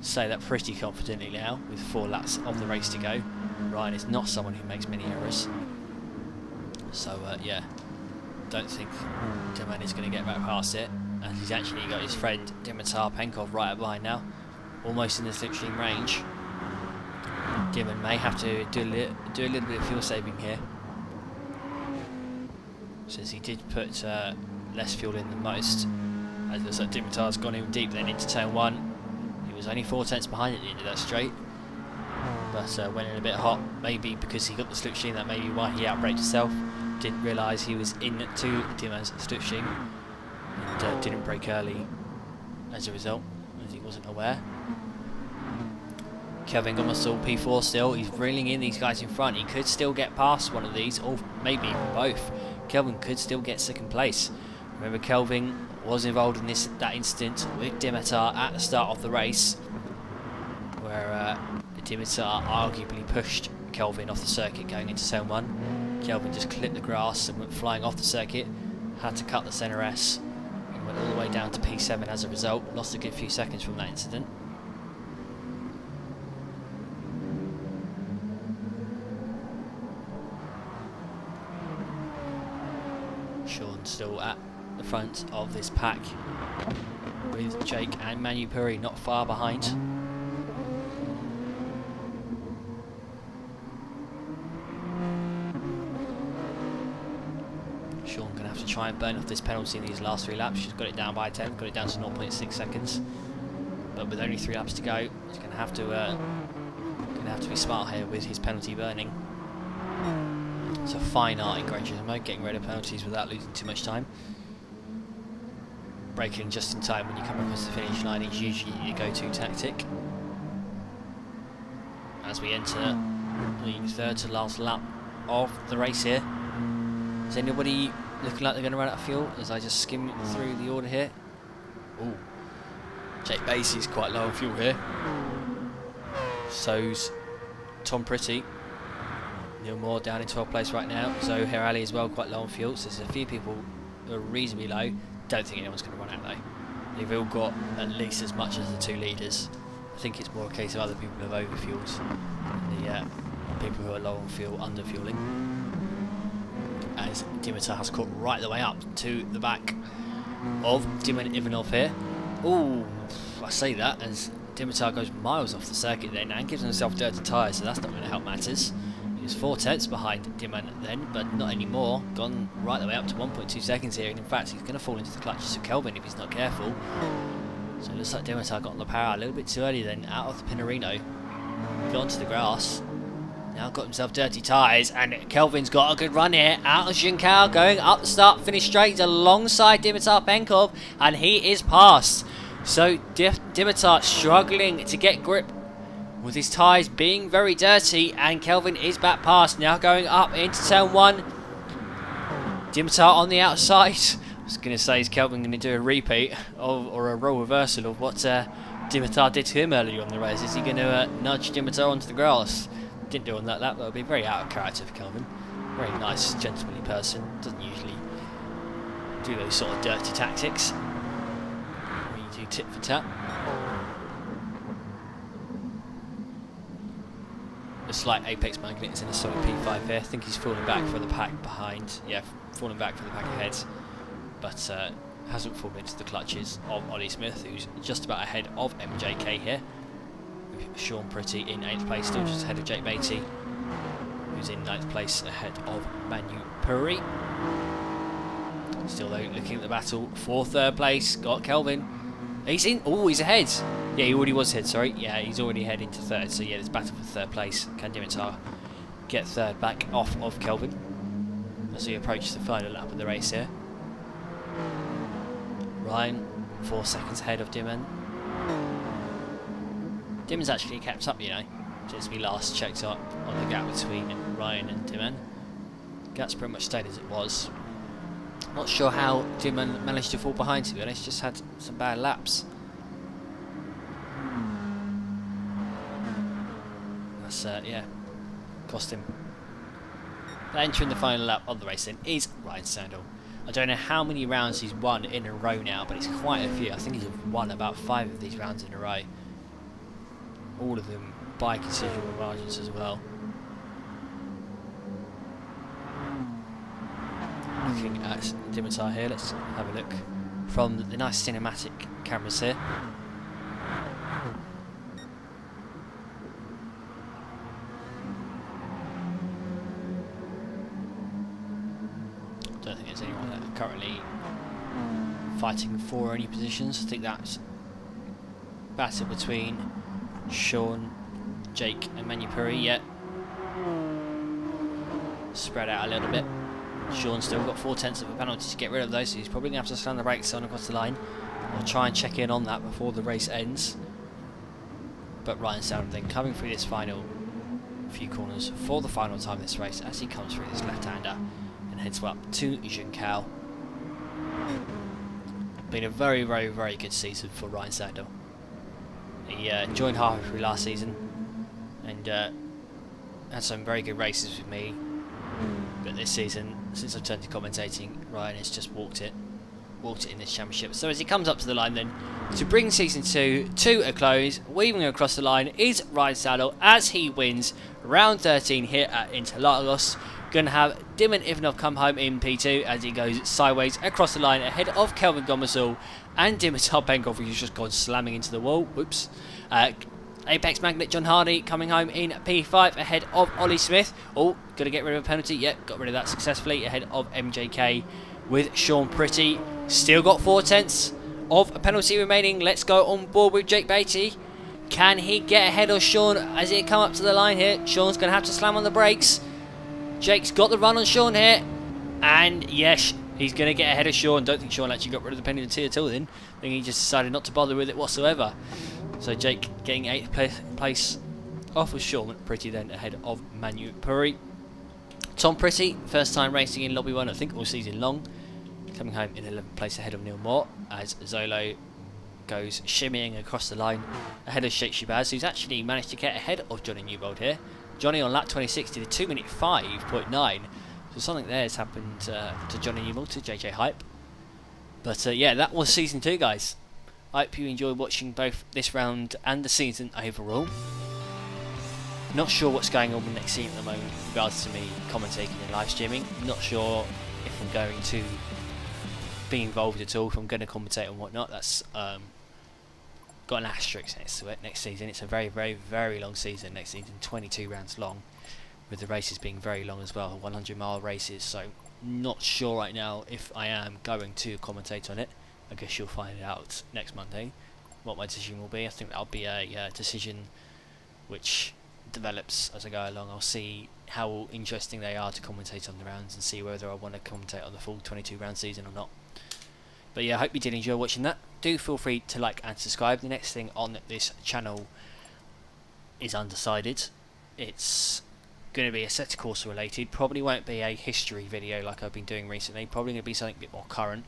Speaker 1: say that pretty confidently now with 4 laps of the race to go. Ryan is not someone who makes many errors. So yeah, don't think Dimon is going to get back past it. And he's actually got his friend Dimitar Penkov right up behind now, almost in the slipstream range. Dimon may have to do a little bit of fuel saving here, since he did put less fuel in than most. As it looks like Dimitar's gone in deep then into turn 1. He was only 4 tenths behind at the end of that straight, but went in a bit hot. Maybe because he got the slipstream, that may be why he outbraked himself. Didn't realise he was into Dimon's slipstream and didn't brake early as a result, as he wasn't aware. Kelvin Gomersall P4 still. He's reeling in these guys in front. He could still get past one of these, or maybe even both. Kelvin could still get 2nd place. Remember, Kelvin was involved in that incident with Dimitar at the start of the race, where Dimitar arguably pushed Kelvin off the circuit going into turn 1. Kelvin just clipped the grass and went flying off the circuit. Had to cut the centre S and went all the way down to P7 as a result. Lost a good few seconds from that incident. Sean still at the front of this pack with Jake and Manu Puri not far behind. Sean going to have to try and burn off this penalty in these last 3 laps. She's got it down by 10, got it down to 0.6 seconds. But with only 3 laps to go, he's going to have to be smart here with his penalty burning. It's a fine art in Gran Turismo, getting rid of penalties without losing too much time. Braking just in time when you come across the finish line is usually your go-to tactic. As we enter the 3rd to last lap of the race here. Is anybody looking like they're going to run out of fuel as I just skim through the order here? Ooh, Jake Beattie's quite low on fuel here. So's Tom Pretty. Neil Moore down in 12th place right now. So Herali as well, quite low on fuel. So there's a few people who are reasonably low. Don't think anyone's going to run out though. They've all got at least as much as the 2 leaders. I think it's more a case of other people who have overfueled than the people who are low on fuel underfueling. As Dimitar has caught right the way up to the back of Dimon Ivanov here. Ooh, I say that as Dimitar goes miles off the circuit then and gives himself dirty tyres, so that's not going to help matters. He was 4 tenths behind Dimon then, but not anymore. Gone right the way up to 1.2 seconds here, and in fact he's going to fall into the clutches of Kelvin if he's not careful. So it looks like Dimitar got on the power a little bit too early then, out of the Pinarino. Got onto the grass. Now got himself dirty tyres, and Kelvin's got a good run here. Out of Juncal, going up the start, finish straight alongside Dimitar Penkov, and he is passed. So Dimitar struggling to get grip with his tyres being very dirty, and Kelvin is back past. Now going up into turn 1. Dimitar on the outside. I was going to say, is Kelvin going to do a repeat of, or a role reversal of what Dimitar did to him earlier on the race? Is he going to nudge Dimitar onto the grass? Didn't do on that lap. That would be very out of character for Kelvin. Very nice, gentlemanly person. Doesn't usually do those sort of dirty tactics. Where you do tit for tat. A slight apex magnet is in a solid P5 here. I think he's falling back for the pack behind. Yeah, falling back for the pack ahead. But hasn't fallen into the clutches of Ollie Smith, who's just about ahead of MJK here. Sean Pretty in 8th place, still just ahead of Jake Beatty, who's in 9th place ahead of Manu Puri. Still though, looking at the battle for 3rd place, got Kelvin. He's in, oh, he's ahead. Yeah, he already was ahead, sorry. Yeah, he's already ahead into 3rd, so yeah, there's battle for 3rd place. Can Dimitar get 3rd back off of Kelvin as we approach the final lap of the race here? Ryan, 4 seconds ahead of Dimon. Dimon's actually kept up, you know, since we last checked up on the gap between Ryan and Dimon. Gap's pretty much stayed as it was. Not sure how Dimon managed to fall behind, to be honest, just had some bad laps. That's, yeah, cost him. But entering the final lap of the race then is Ryan Sandall. I don't know how many rounds he's won in a row now, but it's quite a few. I think he's won about 5 of these rounds in a row. All of them by considerable margins as well. Looking at Dimitar here, let's have a look from the nice cinematic cameras here. Don't think there's anyone that are currently fighting for any positions. I think that's battle between Sean, Jake and Manu Puri yet. Spread out a little bit. Sean's still got 4 tenths of a penalty to get rid of those, so he's probably going to have to slam the brakes on across the line. I'll try and check in on that before the race ends. But Ryan Sandall then coming through this final few corners for the final time of this race as he comes through this left-hander and heads up to Juncal. Been a very, very, very good season for Ryan Sandall. He joined halfway through last season and had some very good races with me, but this season, since I've turned to commentating, Ryan has just walked it in this championship. So as he comes up to the line then to bring season 2 to a close, weaving across the line is Ryan Sandall as he wins round 13 here at Interlagos. Going to have Dimon Ivanov come home in P2 as he goes sideways across the line ahead of Kelvin Gomersall and Dimitar Penkov, who's just gone slamming into the wall. Whoops. Apex Magnet John Hardy coming home in P5 ahead of Ollie Smith. Oh, got to get rid of a penalty. Yep, got rid of that successfully ahead of MJK with Sean Pretty. Still got 4 tenths of a penalty remaining. Let's go on board with Jake Beatty. Can he get ahead of Sean as he come up to the line here? Sean's going to have to slam on the brakes. Jake's got the run on Sean here. And yes, he's going to get ahead of Sean. Don't think Sean actually got rid of the penalty at all then. I think he just decided not to bother with it whatsoever. So Jake getting 8th place off of Sean Pretty then ahead of Manu Puri. Tom Pretty, first time racing in Lobby 1, I think all season long. Coming home in 11th place ahead of Neil Moore as Zolo goes shimmying across the line ahead of Sheikh Shabazz, who's actually managed to get ahead of Johnny Newbold here. Johnny on lap 26 did a 2-minute 5.9. So something there has happened to Johnny Newbold, to JJ Hype. But yeah, that was season 2, guys. I hope you enjoyed watching both this round and the season overall. Not sure what's going on with next season at the moment with regards to me commentating and live streaming. Not sure if I'm going to be involved at all, if I'm going to commentate and whatnot. That's got an asterisk next to it. Next season, it's a very, very, very long season. Next season, 22 rounds long, with the races being very long as well, 100-mile races. So, not sure right now if I am going to commentate on it. I guess you'll find out next Monday what my decision will be. I think that'll be a decision which develops as I go along. I'll see how interesting they are to commentate on the rounds and see whether I want to commentate on the full 22 round season or not. But yeah, I hope you did enjoy watching that. Do feel free to like and subscribe. The next thing on this channel is undecided. It's going to be Assetto Corsa related. Probably won't be a history video like I've been doing recently. Probably going to be something a bit more current.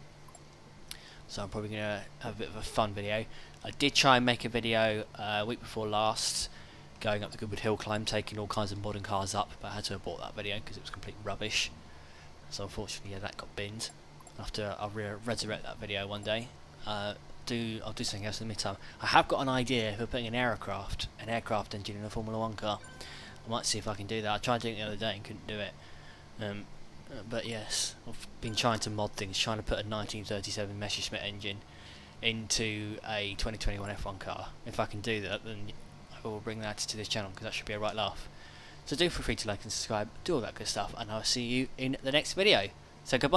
Speaker 1: So I'm probably going to have a bit of a fun video. I did try and make a video week before last, going up the Goodwood Hill climb, taking all kinds of modern cars up, but I had to abort that video because it was complete rubbish. So unfortunately, yeah, that got binned. I'll resurrect that video one day. I'll do something else in the meantime. I have got an idea for putting an aircraft engine in a Formula 1 car. I might see if I can do that. I tried doing it the other day and couldn't do it. But yes, I've been trying to mod things, trying to put a 1937 Messerschmitt engine into a 2021 F1 car. If I can do that, then I will bring that to this channel, because that should be a right laugh. So do feel free to like and subscribe, do all that good stuff, and I'll see you in the next video. So goodbye.